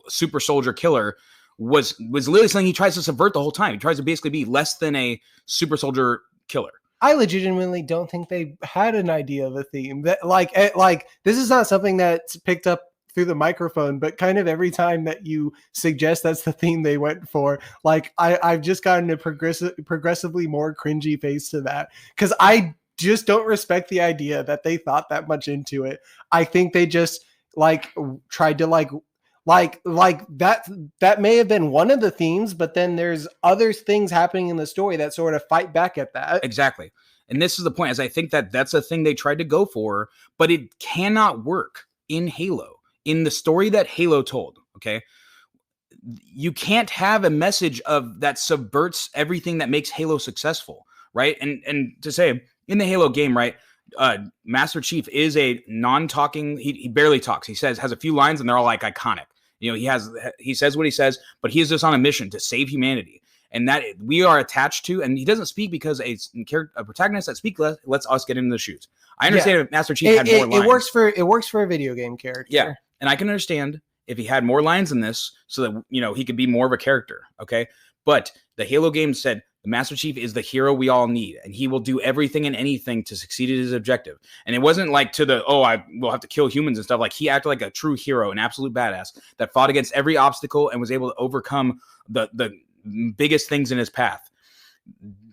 super soldier killer was literally something he tries to subvert the whole time. He tries to basically be less than a super soldier killer. I legitimately don't think they had an idea of a theme that like this is not something that's picked up through the microphone, but kind of every time that you suggest that's the theme they went for, like I've just gotten a progressively more cringy face to that, because I just don't respect the idea that they thought that much into it. I think they just like tried to like that may have been one of the themes, but then there's other things happening in the story that sort of fight back at that. Exactly. And this is the point, as I think that that's a thing they tried to go for, but it cannot work in Halo, in the story that Halo told. Okay. You can't have a message of that subverts everything that makes Halo successful. Right. And to say in the Halo game, right, Master Chief is a non-talking, he barely talks. He has a few lines and they're all like iconic. He says what he says, but he is just on a mission to save humanity. And that we are attached to, and he doesn't speak because a protagonist that speaks lets us get into the shoes. I understand if Master Chief had more lines. It works for a video game character. Yeah, and I can understand if he had more lines in this, so that he could be more of a character. Okay, but the Halo game said the Master Chief is the hero we all need, and he will do everything and anything to succeed at his objective. And it wasn't like I will have to kill humans and stuff. Like, he acted like a true hero, an absolute badass that fought against every obstacle and was able to overcome the biggest things in his path.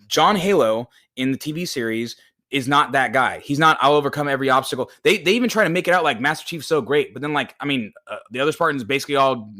John Halo in the TV series is not that guy. He's not, I'll overcome every obstacle. They even try to make it out like Master Chief's so great, but then the other Spartans basically all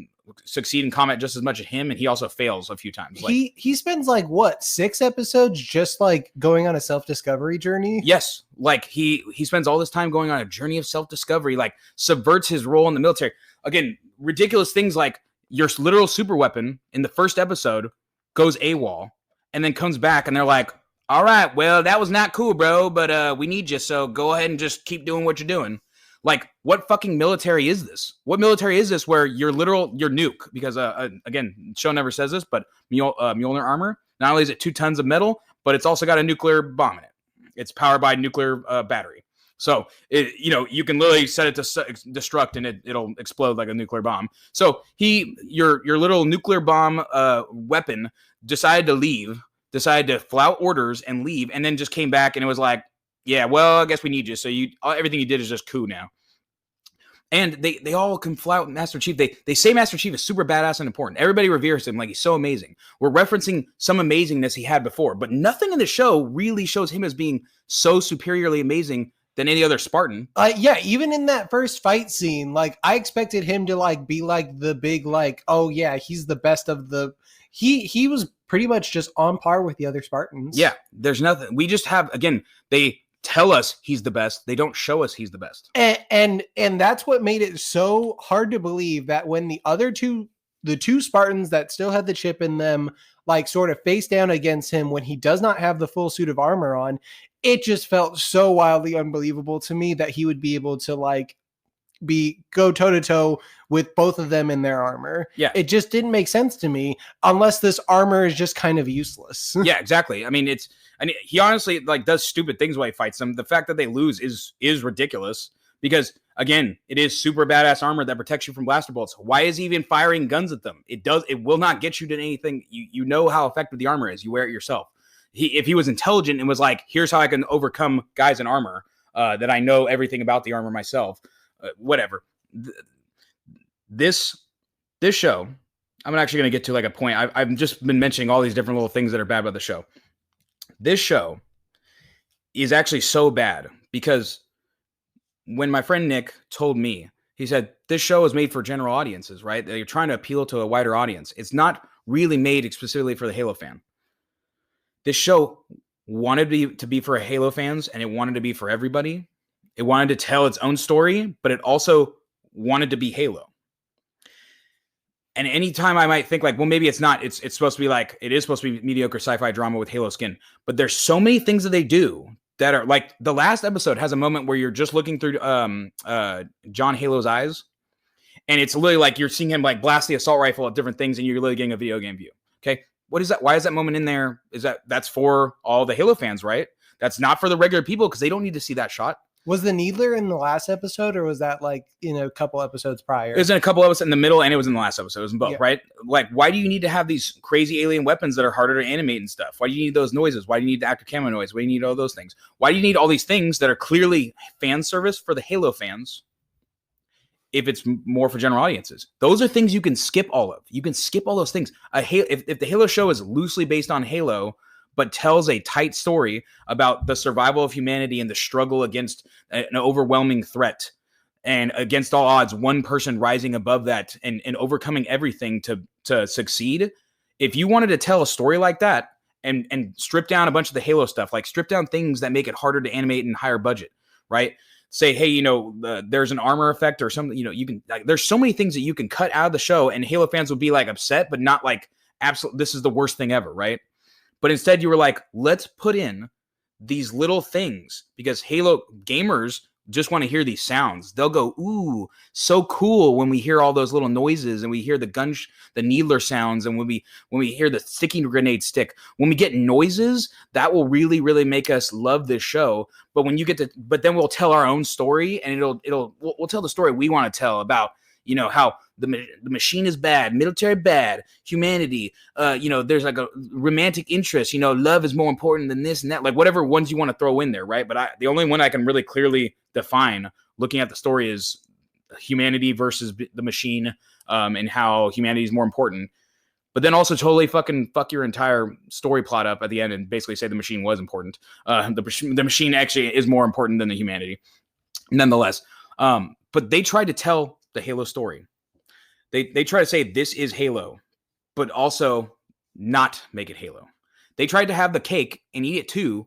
succeed in combat just as much as him, and he also fails a few times. He spends 6 episodes just going on a self-discovery journey. Yes, he spends all this time going on a journey of self-discovery, subverts his role in the military. Again, ridiculous things like your literal super weapon in the first episode goes AWOL and then comes back, and they're like, all right, well, that was not cool, bro, but we need you, so go ahead and just keep doing what you're doing. What fucking military is this? What military is this where your nuke, because again, the show never says this, but Mjolnir armor, not only is it 2 tons of metal, but it's also got a nuclear bomb in it. It's powered by a nuclear battery. So you can literally set it to destruct and it'll explode like a nuclear bomb. So your little nuclear bomb weapon decided to flout orders and leave, and then just came back and it was like, yeah, well, I guess we need you. So everything you did is just coup now. And they all can flout Master Chief. They say Master Chief is super badass and important. Everybody reveres him like he's so amazing. We're referencing some amazingness he had before, but nothing in the show really shows him as being so superiorly amazing than any other Spartan. Yeah, even in that first fight scene, I expected him to be the big oh yeah, he's the best of the. He was pretty much just on par with the other Spartans. Yeah, there's nothing. We just have, again, they tell us he's the best. They don't show us he's the best. And that's what made it so hard to believe that when the two Spartans that still had the chip in them, sort of face down against him when he does not have the full suit of armor on, it just felt so wildly unbelievable to me that he would be able to go toe to toe with both of them in their armor. Yeah. It just didn't make sense to me unless this armor is just kind of useless. Yeah, exactly. I mean, he honestly does stupid things while he fights them. The fact that they lose is ridiculous because, again, it is super badass armor that protects you from blaster bolts. Why is he even firing guns at them? It will not get you to anything. You know how effective the armor is. You wear it yourself. If he was intelligent and was like, here's how I can overcome guys in armor, that I know everything about the armor myself, whatever. This show, I'm actually going to get to a point. I've just been mentioning all these different little things that are bad about the show. This show is actually so bad because when my friend Nick told me, he said, this show is made for general audiences, right? They're trying to appeal to a wider audience. It's not really made specifically for the Halo fan. This show wanted to be for Halo fans, and it wanted to be for everybody. It wanted to tell its own story, but it also wanted to be Halo. And anytime I might think well, maybe it's not, it's supposed to be it is supposed to be mediocre sci-fi drama with Halo skin, but there's so many things that they do that are the last episode has a moment where you're just looking through John Halo's eyes And it's literally like you're seeing him like blast the assault rifle at different things, and you're literally getting a video game view. Okay, what is that? Why is that moment in there? That's for all the Halo fans, right? That's not for the regular people because they don't need to see that shot. Was the Needler in the last episode, or was that like in a couple episodes prior? It was in a couple episodes in the middle, and it was in the last episode. It was in both, right? Like, why do you need to have these crazy alien weapons that are harder to animate and stuff? Why do you need those noises? Why do you need the actor camera noise? Why do you need all those things? Why do you need all these things that are clearly fan service for the Halo fans if it's more for general audiences? Those are things you can skip all of. You can skip all those things. If the Halo show is loosely based on Halo, but tells a tight story about the survival of humanity and the struggle against an overwhelming threat, and against all odds, one person rising above that and overcoming everything to succeed. If you wanted to tell a story like that and strip down a bunch of the Halo stuff, like strip down things that make it harder to animate and higher budget, right? Say, hey, there's an armor effect or something, you can, like, there's so many things that you can cut out of the show, and Halo fans would be like upset, but not like absolute, this is the worst thing ever, right? But instead you were like, let's put in these little things, because Halo gamers just want to hear these sounds. They'll go, ooh, so cool when we hear all those little noises, and we hear the needler sounds, and when we hear the sticky grenade stick. When we get noises, that will really, really make us love this show. But but then we'll tell our own story, and we'll tell the story we want to tell about, how the machine is bad, military bad, humanity, there's like a romantic interest, love is more important than this and that, like whatever ones you want to throw in there, right? But the only one I can really clearly define looking at the story is humanity versus the machine, and how humanity is more important. But then also totally fuck your entire story plot up at the end and basically say the machine was important. The machine actually is more important than the humanity, nonetheless. But they tried to tell the Halo story. They try to say this is Halo, but also not make it Halo. They tried to have the cake and eat it too,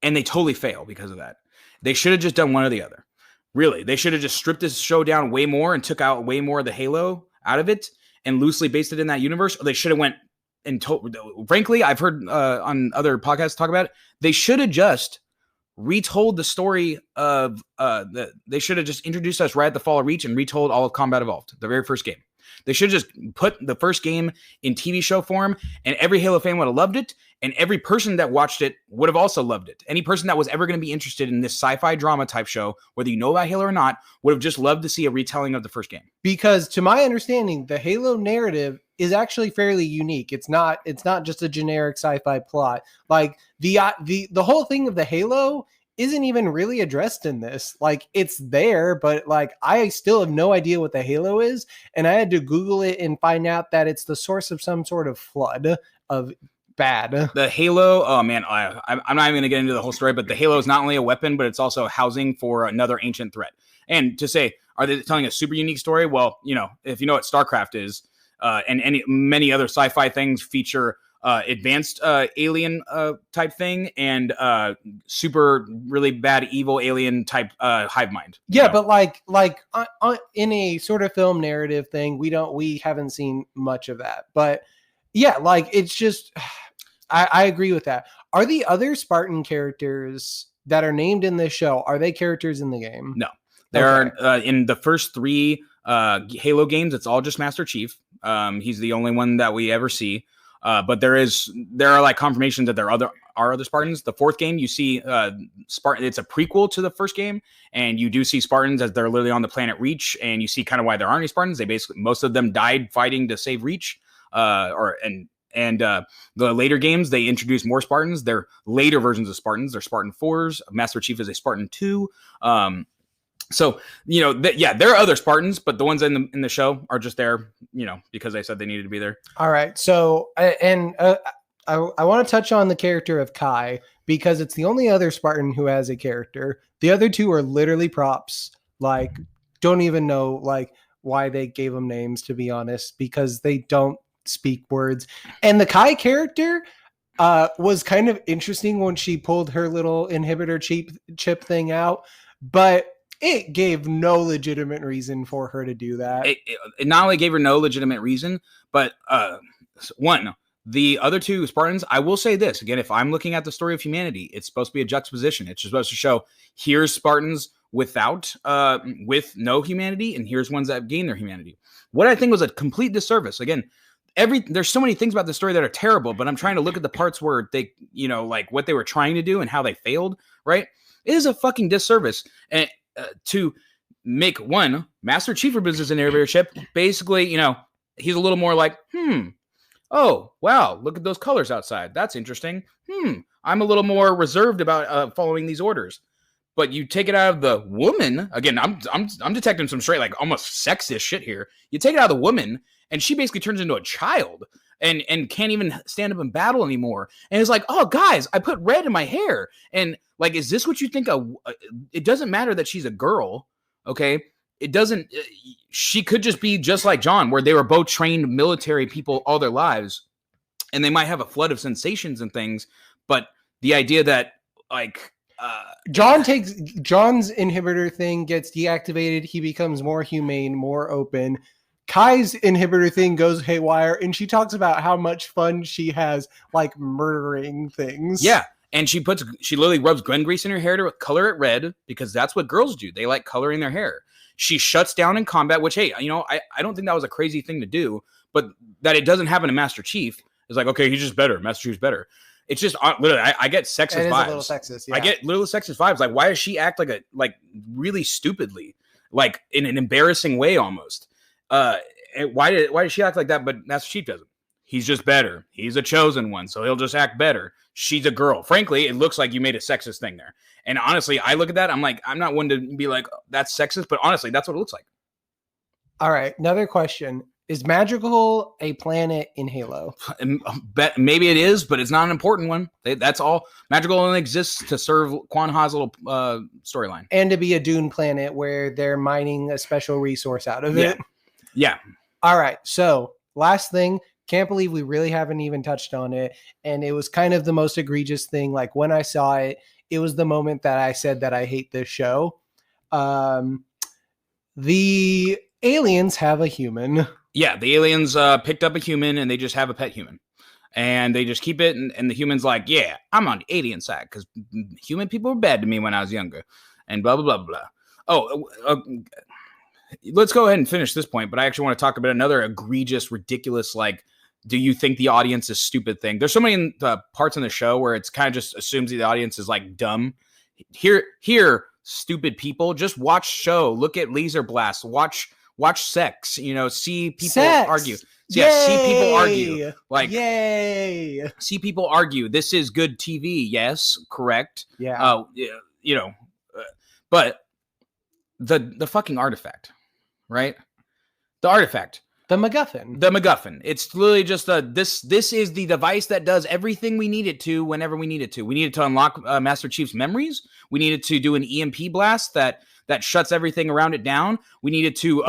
and they totally fail because of that. They should have just done one or the other. Really, they should have just stripped this show down way more and took out way more of the Halo out of it and loosely based it in that universe. Or they should have went and frankly, I've heard on other podcasts talk about it. They should have just retold the story of they should have just introduced us right at the Fall of Reach and retold all of Combat Evolved, the very first game. They should have just put the first game in TV show form, and every Halo fan would have loved it, and every person that watched it would have also loved it. Any person that was ever going to be interested in this sci-fi drama type show, whether you know about Halo or not, would have just loved to see a retelling of the first game. Because to my understanding, the Halo narrative is actually fairly unique. It's not just a generic sci-fi plot. Like the whole thing of the Halo isn't even really addressed in this. Like, it's there, but like I still have no idea what the Halo is, and I had to Google it and find out that it's the source of some sort of flood of bad. The Halo, oh man, I'm not even going to get into the whole story, but the Halo is not only a weapon, but it's also housing for another ancient threat. And to say, are they telling a super unique story? Well, if you know what StarCraft is, and many other sci-fi things feature advanced alien type thing and super really bad evil alien type hive mind. Yeah, but like in a sort of film narrative thing, we haven't seen much of that. But yeah, like it's just I agree with that. Are the other Spartan characters that are named in this show, are they characters in the game? No. There are in the first 3 Halo games, it's all just Master Chief. He's the only one that we ever see. But there are like confirmations that there are other Spartans. The 4th game, you see Spartan. It's a prequel to the first game, and you do see Spartans as they're literally on the planet Reach, and you see kind of why there aren't any Spartans. They basically, most of them died fighting to save Reach. And the later games, they introduce more Spartans. They're later versions of Spartans. They're Spartan 4s. Master Chief is a Spartan 2. So, there are other Spartans, but the ones in the show are just there, because they said they needed to be there. All right. So, I want to touch on the character of Kai, because it's the only other Spartan who has a character. The other 2 are literally props. Like, don't even know like why they gave them names, to be honest, because they don't speak words. And the Kai character was kind of interesting when she pulled her little inhibitor chip thing out, but it gave no legitimate reason for her to do that. It not only gave her no legitimate reason, but the other 2 Spartans, I will say this again, if I'm looking at the story of humanity, it's supposed to be a juxtaposition. It's supposed to show here's Spartans with no humanity, and here's ones that gain their humanity. What I think was a complete disservice. Again, there's so many things about the story that are terrible, but I'm trying to look at the parts where they, like what they were trying to do and how they failed, right? It is a fucking disservice. And to make one Master Chief rebuilds an air ship, basically, he's a little more like, oh, wow, look at those colors outside. That's interesting. I'm a little more reserved about following these orders. But you take it out of the woman, again, I'm detecting some straight, like, almost sexist shit here. You take it out of the woman, and she basically turns into a child and can't even stand up in battle anymore. And it's like, oh, guys, I put red in my hair. And, like, is this what you think? It doesn't matter that she's a girl, okay? It doesn't, she could just be just like John, where they were both trained military people all their lives, and they might have a flood of sensations and things, but the idea that, like, John's inhibitor thing gets deactivated. He becomes more humane, more open. Kai's inhibitor thing goes haywire, and she talks about how much fun she has, like, murdering things. Yeah, and she literally rubs Gwen grease in her hair to color it red, because that's what girls do. They like coloring their hair. She shuts down in combat, which, hey, I don't think that was a crazy thing to do, but that it doesn't happen to Master Chief is like, okay, he's just better. Master Chief's better. It's just literally, I get sexist vibes. A little sexist, yeah. I get little sexist vibes. Like, why does she act like really stupidly, like in an embarrassing way almost? Why did she act like that? But Master Chief doesn't. He's just better. He's a chosen one, so he'll just act better. She's a girl. Frankly, it looks like you made a sexist thing there. And honestly, I look at that, I'm like, I'm not one to be like, oh, that's sexist, but honestly, that's what it looks like. All right, another question. Is Magical a planet in Halo? Maybe it is, but it's not an important one. That's all. Magical only exists to serve Quan Ha's little storyline. And to be a dune planet where they're mining a special resource out of it. Yeah. All right, so last thing. Can't believe we really haven't even touched on it. And it was kind of the most egregious thing. Like, when I saw it, it was the moment that I said that I hate this show. The aliens have a human. Yeah, the aliens picked up a human, and they just have a pet human. And they just keep it, and the human's like, yeah, I'm on the alien side, because human people were bad to me when I was younger. And blah, blah, blah, blah. Oh, let's go ahead and finish this point, but I actually want to talk about another egregious, ridiculous, like, do you think the audience is stupid thing? There's so many parts in the show where it's kind of just assumes the audience is, like, dumb. Here, stupid people, just watch show, look at laser blasts, watch sex, see people argue. Yeah, see people argue. Like, yay! See people argue. This is good TV. Yes, correct. Yeah. But the fucking artifact, right? The artifact. The MacGuffin. The MacGuffin. It's literally just this is the device that does everything we need it to whenever we need it to. We needed to unlock Master Chief's memories. We needed to do an EMP blast that shuts everything around it down. We needed to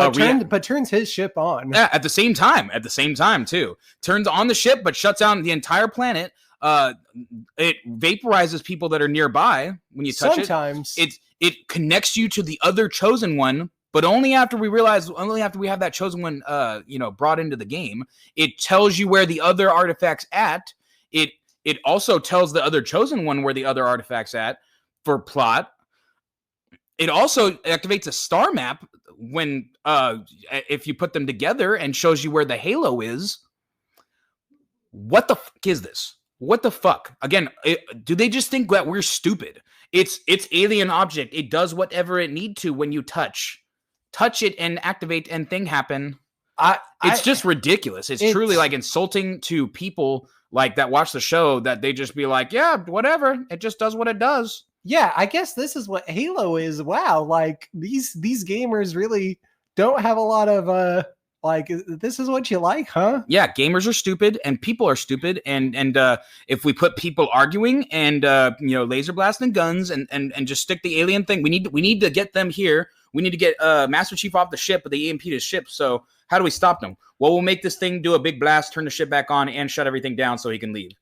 but turns his ship on. Yeah, at the same time too. Turns on the ship but shuts down the entire planet. It vaporizes people that are nearby when you touch it. Sometimes it connects you to the other chosen one. But only after we have that chosen one, brought into the game. It tells you where the other artifact's at. It also tells the other chosen one where the other artifact's at for plot. It also activates a star map when if you put them together and shows you where the halo is. What the fuck is this? What the fuck? Again, do they just think that we're stupid? It's alien object. It does whatever it need to when you touch it and activate and thing happen. It's just ridiculous. It's truly like insulting to people like that watch the show, that they just be like, yeah, whatever. It just does what it does. Yeah, I guess this is what Halo is. Wow, like these gamers really don't have a lot of like, this is what you like, huh? Yeah, gamers are stupid and people are stupid, and if we put people arguing and laser blasting guns and just stick the alien thing, we need to get them here. We need to get Master Chief off the ship, but they EMP'd his ship. So how do we stop them? Well, we'll make this thing do a big blast, turn the ship back on, and shut everything down so he can leave.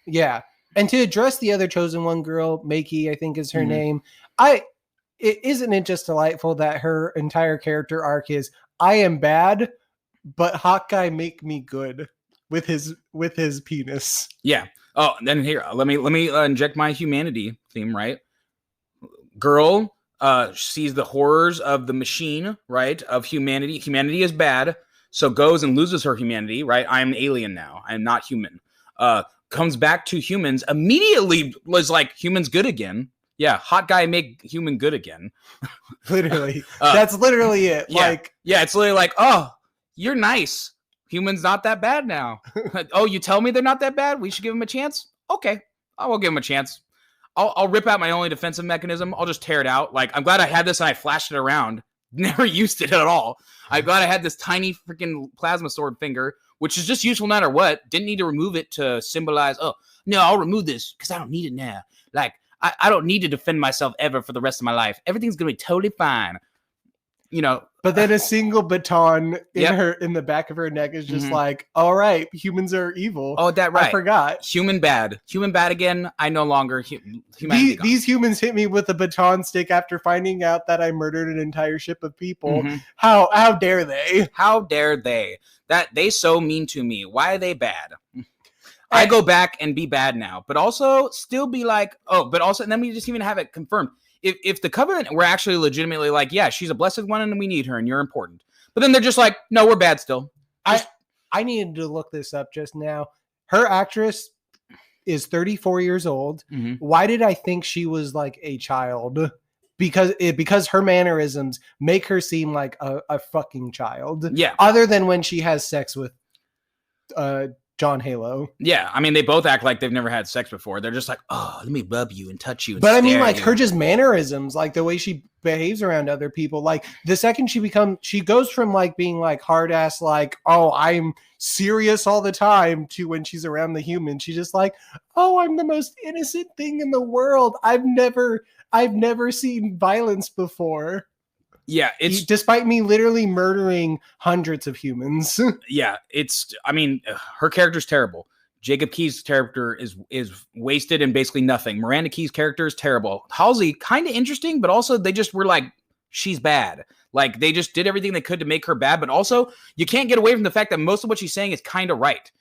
Yeah. And to address the other chosen one girl, Makey, I think is her name. Isn't it just delightful that her entire character arc is, I am bad, but Hawkeye make me good with his penis. Yeah. Oh, then here, let me inject my humanity theme, right? Girl sees the horrors of the machine, right? Of humanity. Humanity is bad. So goes and loses her humanity, right? I'm alien now. I'm not human. Comes back to humans. Immediately was like, humans good again. Yeah, hot guy make human good again. Literally. That's literally it. Yeah, it's literally like, oh, you're nice. Humans not that bad now. Oh, you tell me they're not that bad? We should give them a chance? Okay, I will give them a chance. I'll rip out my only defensive mechanism. I'll just tear it out. Like, I'm glad I had this and I flashed it around. Never used it at all. I'm glad I had this tiny freaking plasma sword finger, which is just useful no matter what. Didn't need to remove it to symbolize, oh, no, I'll remove this because I don't need it now. Like, I don't need to defend myself ever for the rest of my life. Everything's going to be totally fine. You know. But then a single baton in the back of her neck is just like, all right, humans are evil. Oh, that right. I forgot. Human bad again. I no longer these humans hit me with a baton stick after finding out that I murdered an entire ship of people. How dare they? How dare they? That they so mean to me. Why are they bad? I go back and be bad now, but also still be like, and then we just even have it confirmed. If the Covenant were actually legitimately like, yeah, she's a blessed one and we need her and you're important. But then they're just like, no, we're bad still. I needed to look this up just now. Her actress is 34 years old. Why did I think she was like a child? Because her mannerisms make her seem like a fucking child. Yeah. Other than when she has sex with John Halo. Yeah, I mean, they both act like they've never had sex before. They're just like, oh, let me rub you and touch you. And but I mean, like, her just mannerisms, like the way she behaves around other people. Like, the second she goes from like being like hard ass, like, oh, I'm serious all the time, to when she's around the humans, she's just like, oh, I'm the most innocent thing in the world. I've never seen violence before. Yeah, it's despite me literally murdering hundreds of humans. Yeah, I mean, her character's terrible. Jacob Key's character is wasted and basically nothing. Miranda Key's character is terrible. Halsey, kind of interesting, but also they just were like, she's bad. Like, they just did everything they could to make her bad, but also you can't get away from the fact that most of what she's saying is kind of right.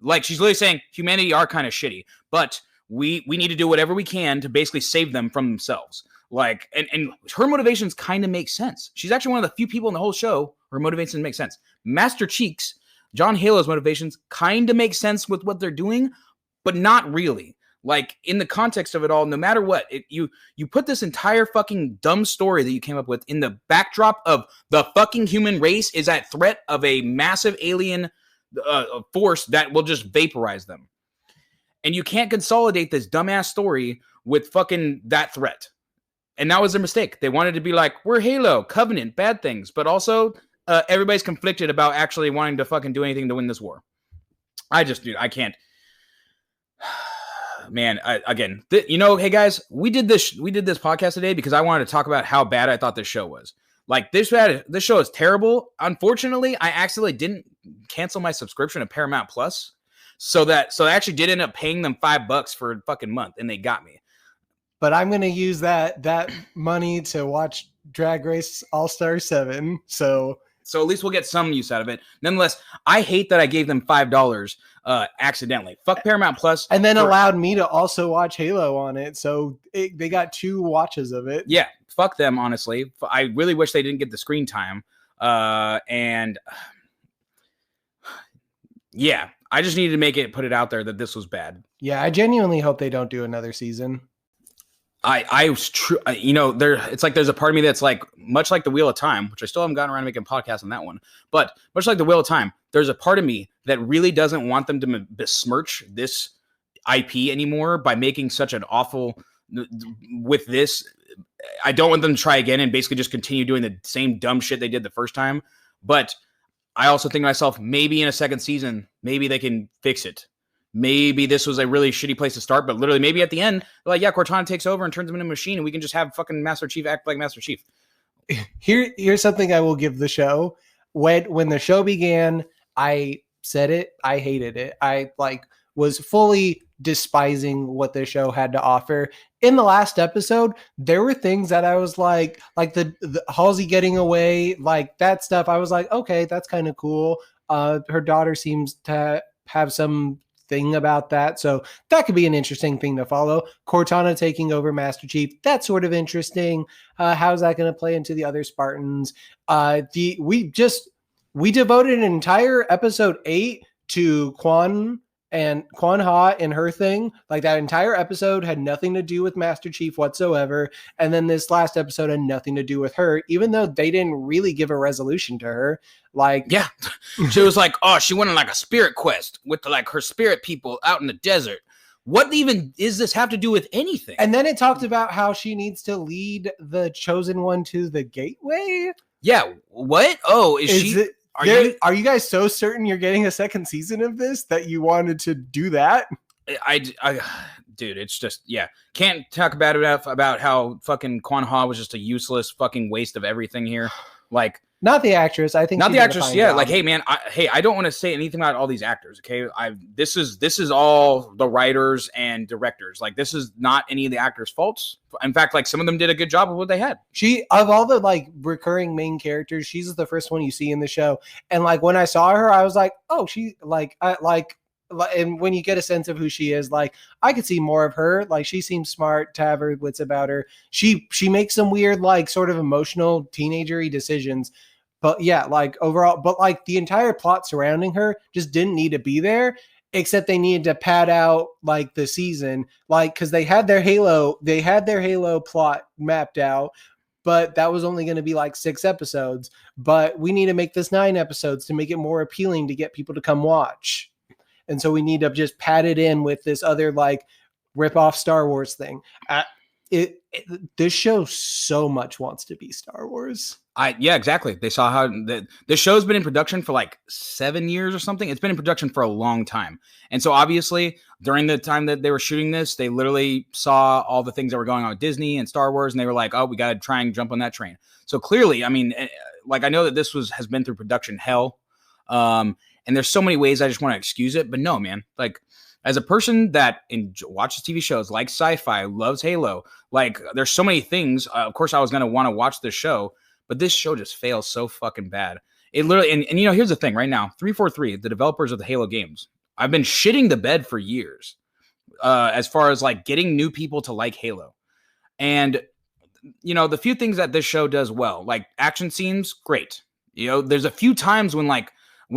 Like, she's literally saying humanity are kind of shitty, but we need to do whatever we can to basically save them from themselves. Like, and her motivations kind of make sense. She's actually one of the few people in the whole show her motivations make sense. Master Cheeks, John Halo's motivations kind of make sense with what they're doing, but not really. Like, in the context of it all, no matter what, you put this entire fucking dumb story that you came up with in the backdrop of the fucking human race is at threat of a massive alien force that will just vaporize them. And you can't consolidate this dumbass story with fucking that threat. And that was their mistake. They wanted to be like, we're Halo, Covenant, bad things. But also, everybody's conflicted about actually wanting to fucking do anything to win this war. I can't. Man, hey guys, we did this podcast today because I wanted to talk about how bad I thought this show was. Like, this show is terrible. Unfortunately, I accidentally didn't cancel my subscription to Paramount Plus. So I actually did end up paying them $5 for a fucking month, and they got me. But I'm going to use that money to watch Drag Race All-Star 7. So at least we'll get some use out of it. Nonetheless, I hate that I gave them $5 accidentally. Fuck Paramount Plus. And then allowed me to also watch Halo on it. So they got 2 watches of it. Yeah, fuck them, honestly. I really wish they didn't get the screen time. And yeah, I just needed to put it out there that this was bad. Yeah, I genuinely hope they don't do another season. I was true. It's like there's a part of me that's like, much like the Wheel of Time, which I still haven't gotten around to making a podcast on that one. But much like the Wheel of Time, there's a part of me that really doesn't want them to besmirch this IP anymore by making such an awful with this. I don't want them to try again and basically just continue doing the same dumb shit they did the first time. But I also think to myself, maybe in a second season, maybe they can fix it. Maybe this was a really shitty place to start, but literally maybe at the end, like, yeah, Cortana takes over and turns him into a machine and we can just have fucking Master Chief act like Master Chief. Here's something I will give the show. When the show began, I said it. I hated it. I was fully despising what the show had to offer. In the last episode, there were things that I was like the Halsey getting away, like that stuff. I was like, okay, that's kind of cool. Her daughter seems to have some thing about that. So that could be an interesting thing to follow. Cortana taking over Master Chief. That's sort of interesting. How's that going to play into the other Spartans? We devoted an entire episode 8 to Quan Ha and her thing. Like that entire episode had nothing to do with Master Chief whatsoever. And then this last episode had nothing to do with her, even though they didn't really give a resolution to her. Like, yeah, she was like, oh, she went on like a spirit quest with like her spirit people out in the desert. What even is this have to do with anything? And then it talked about how she needs to lead the chosen one to the gateway. Yeah. What? Oh, is she? Are you guys so certain you're getting a second season of this that you wanted to do that? Dude, it's just, yeah. Can't talk about it enough about how fucking Quan Ha was just a useless fucking waste of everything here. Like, not the actress. I think not the actress. Yeah, like, hey man, I don't want to say anything about all these actors. Okay, this is all the writers and directors. Like, this is not any of the actors' faults. In fact, like some of them did a good job of what they had. She, of all the like recurring main characters, she's the first one you see in the show. And like when I saw her, I was like, oh, she and when you get a sense of who she is, like I could see more of her. Like she seems smart to have her wits about her. She makes some weird, like sort of emotional teenager-y decisions. But yeah, like overall, but like the entire plot surrounding her just didn't need to be there, except they needed to pad out like the season, like because they had their Halo plot mapped out, but that was only going to be like 6 episodes. But we need to make this 9 episodes to make it more appealing to get people to come watch. And so we need to just pad it in with this other like rip off Star Wars thing. This show so much wants to be Star Wars. Yeah, exactly. They saw how the show's been in production for like 7 years or something. It's been in production for a long time. And so obviously during the time that they were shooting this, they literally saw all the things that were going on with Disney and Star Wars. And they were like, oh, we got to try and jump on that train. So clearly, I mean, like I know that this has been through production hell. And there's so many ways I just want to excuse it. But no, man, like as a person that watches TV shows, like sci-fi, loves Halo, like there's so many things. Of course, I was going to want to watch this show, but this show just fails so fucking bad. It literally, and you know, here's the thing right now, 343, the developers of the Halo games, I've been shitting the bed for years as far as like getting new people to like Halo. And, you know, the few things that this show does well, like action scenes, great. You know, there's a few times when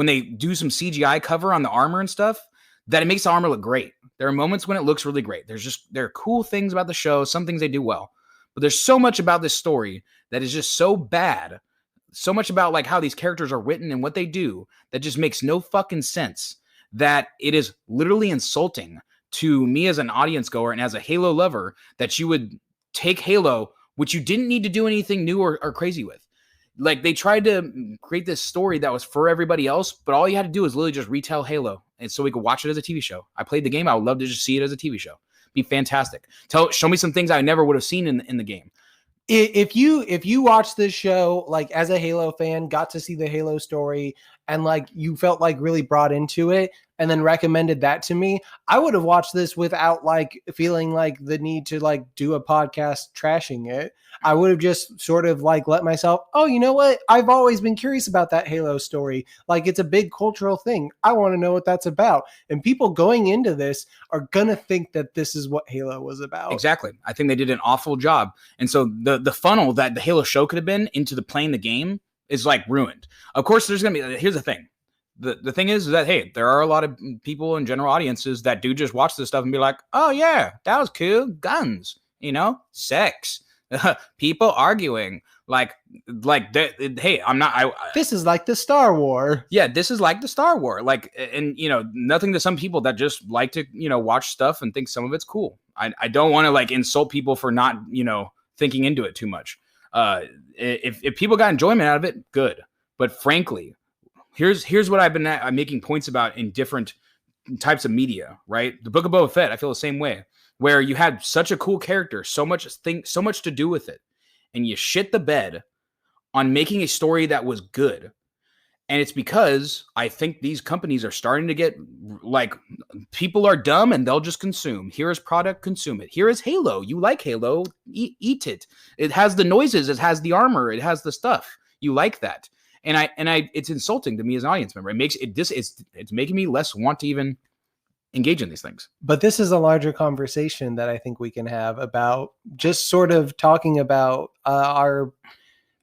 they do some CGI cover on the armor and stuff, that it makes the armor look great. There are moments when it looks really great. There are cool things about the show, some things they do well. But there's so much about this story that is just so bad. So much about like how these characters are written and what they do that just makes no fucking sense, that it is literally insulting to me as an audience goer and as a Halo lover that you would take Halo, which you didn't need to do anything new or crazy with. Like they tried to create this story that was for everybody else, but all you had to do is literally just retell Halo, and so we could watch it as a TV show. I played the game. I would love to just see it as a TV show. Be fantastic. Show me some things I never would have seen in the game. If you watch this show like as a Halo fan, got to see the Halo story, and like you felt like really brought into it, and then recommended that to me, I would have watched this without like feeling like the need to like do a podcast trashing it. I would have just sort of like let myself, oh, you know what? I've always been curious about that Halo story. Like it's a big cultural thing. I want to know what that's about. And people going into this are going to think that this is what Halo was about. Exactly. I think they did an awful job. And so the funnel that the Halo show could have been into the playing the game is like ruined. Of course, there's going to be, here's the thing. The thing is that, hey, there are a lot of people in general audiences that do just watch this stuff and be like, oh yeah, that was cool. Guns, you know, sex. People arguing like hey, I'm not this is like the Star War. Yeah, this is like the Star War. Like, and you know, nothing to some people that just like to, you know, watch stuff and think some of it's cool. I don't want to like insult people for not, you know, thinking into it too much. If people got enjoyment out of it, good. But frankly, here's what I'm making points about in different types of media, right? The Book of Boba Fett, I feel the same way. Where you had such a cool character, so much to do with it, and you shit the bed on making a story that was good. And it's because I think these companies are starting to get like, people are dumb and they'll just consume. Here is product, consume it. Here is Halo. You like Halo, eat it. It has the noises, it has the armor, it has the stuff. You like that. And it's insulting to me as an audience member. It's making me less want to even engage in these things. But this is a larger conversation that I think we can have about just sort of talking about our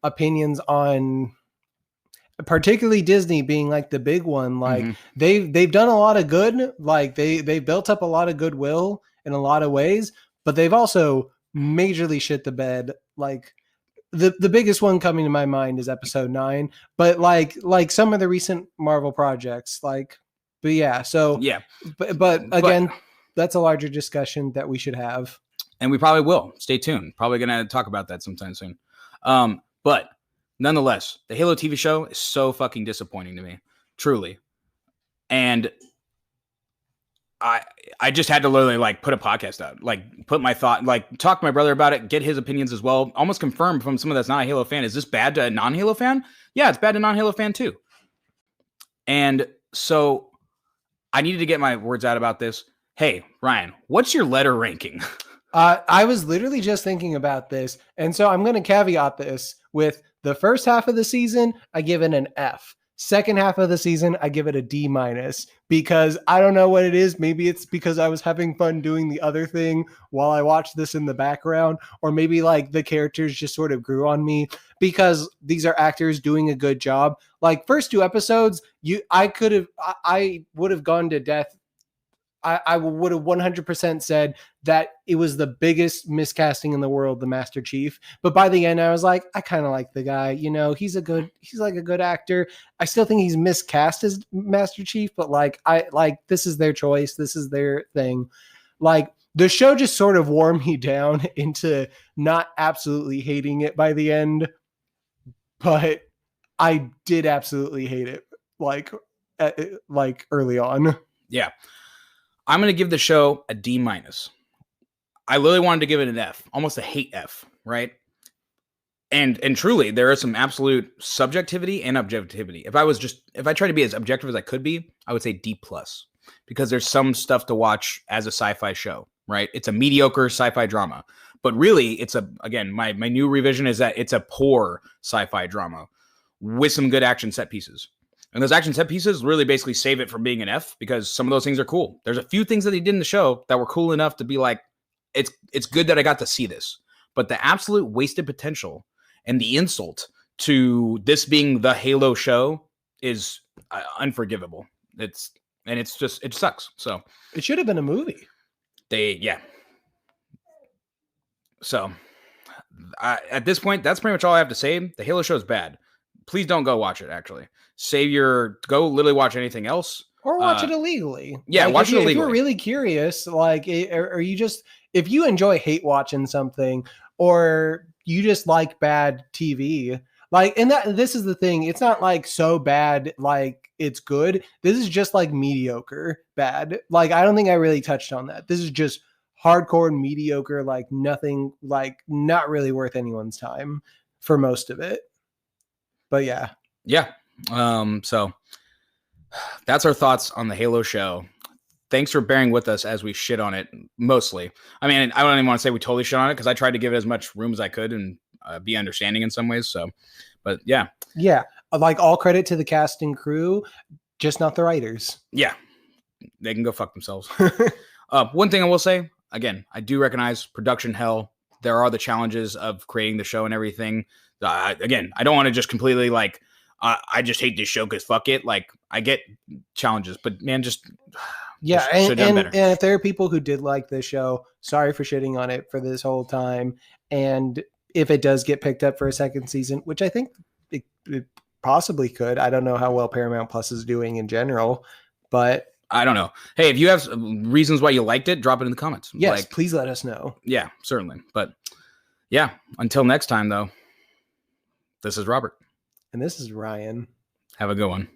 opinions on particularly Disney being like the big one. Like they've done a lot of good. Like they built up a lot of goodwill in a lot of ways, but they've also majorly shit the bed. Like the biggest one coming to my mind is episode 9, but like some of the recent Marvel projects, like, but yeah, so yeah, but again, that's a larger discussion that we should have, and we probably will. Stay tuned. Probably gonna talk about that sometime soon. But nonetheless, the Halo TV show is so fucking disappointing to me, truly, and I just had to literally like put a podcast out, like put my thought, like talk to my brother about it, get his opinions as well, almost confirm from someone that's not a Halo fan. Is this bad to a non-Halo fan? Yeah, it's bad to non-Halo fan too. And so I needed to get my words out about this. Hey, Ryan, what's your letter ranking? I was literally just thinking about this. And so I'm going to caveat this with the first half of the season, I give it an F. Second half of the season, I give it a D- because I don't know what it is. Maybe it's because I was having fun doing the other thing while I watched this in the background, or maybe like the characters just sort of grew on me because these are actors doing a good job. Like first 2 episodes, I would have gone to death. I would have 100% said that it was the biggest miscasting in the world, the Master Chief. But by the end, I was like, I kind of like the guy. You know, he's like a good actor. I still think he's miscast as Master Chief, but this is their choice. This is their thing. Like the show just sort of wore me down into not absolutely hating it by the end, but I did absolutely hate it. Like early on. Yeah. I'm going to give the show a D-. I literally wanted to give it an F, almost a hate F, right? And truly, there is some absolute subjectivity and objectivity. If I tried to be as objective as I could be, I would say D+, because there's some stuff to watch as a sci-fi show, right? It's a mediocre sci-fi drama, but really again, my new revision is that it's a poor sci-fi drama with some good action set pieces. And those action set pieces really basically save it from being an F because some of those things are cool. There's a few things that they did in the show that were cool enough to be like, it's good that I got to see this. But the absolute wasted potential and the insult to this being the Halo show is unforgivable. It sucks. So it should have been a movie. So at this point, that's pretty much all I have to say. The Halo show is bad. Please don't go watch it, actually. Go literally watch anything else. Or watch it illegally. Yeah, watch it illegally. If you're really curious, if you enjoy hate watching something, or you just like bad TV, this is the thing. It's not like so bad, like it's good. This is just like mediocre bad. Like, I don't think I really touched on that. This is just hardcore mediocre, like nothing, like not really worth anyone's time for most of it. But yeah. So that's our thoughts on the Halo show. Thanks for bearing with us as we shit on it, mostly. I mean, I don't even want to say we totally shit on it because I tried to give it as much room as I could and be understanding in some ways. So, but yeah. Yeah. Like all credit to the cast and crew, just not the writers. Yeah. They can go fuck themselves. One thing I will say, again, I do recognize production hell. There are the challenges of creating the show and everything. Again, I don't want to just completely I just hate this show because fuck it. Like, I get challenges, but man, and if there are people who did like this show, sorry for shitting on it for this whole time. And if it does get picked up for a second season, which I think it possibly could, I don't know how well Paramount Plus is doing in general, but I don't know. Hey, if you have reasons why you liked it, drop it in the comments. Yes, please let us know. Yeah, certainly. But yeah, until next time, though, this is Robert. And this is Ryan. Have a good one.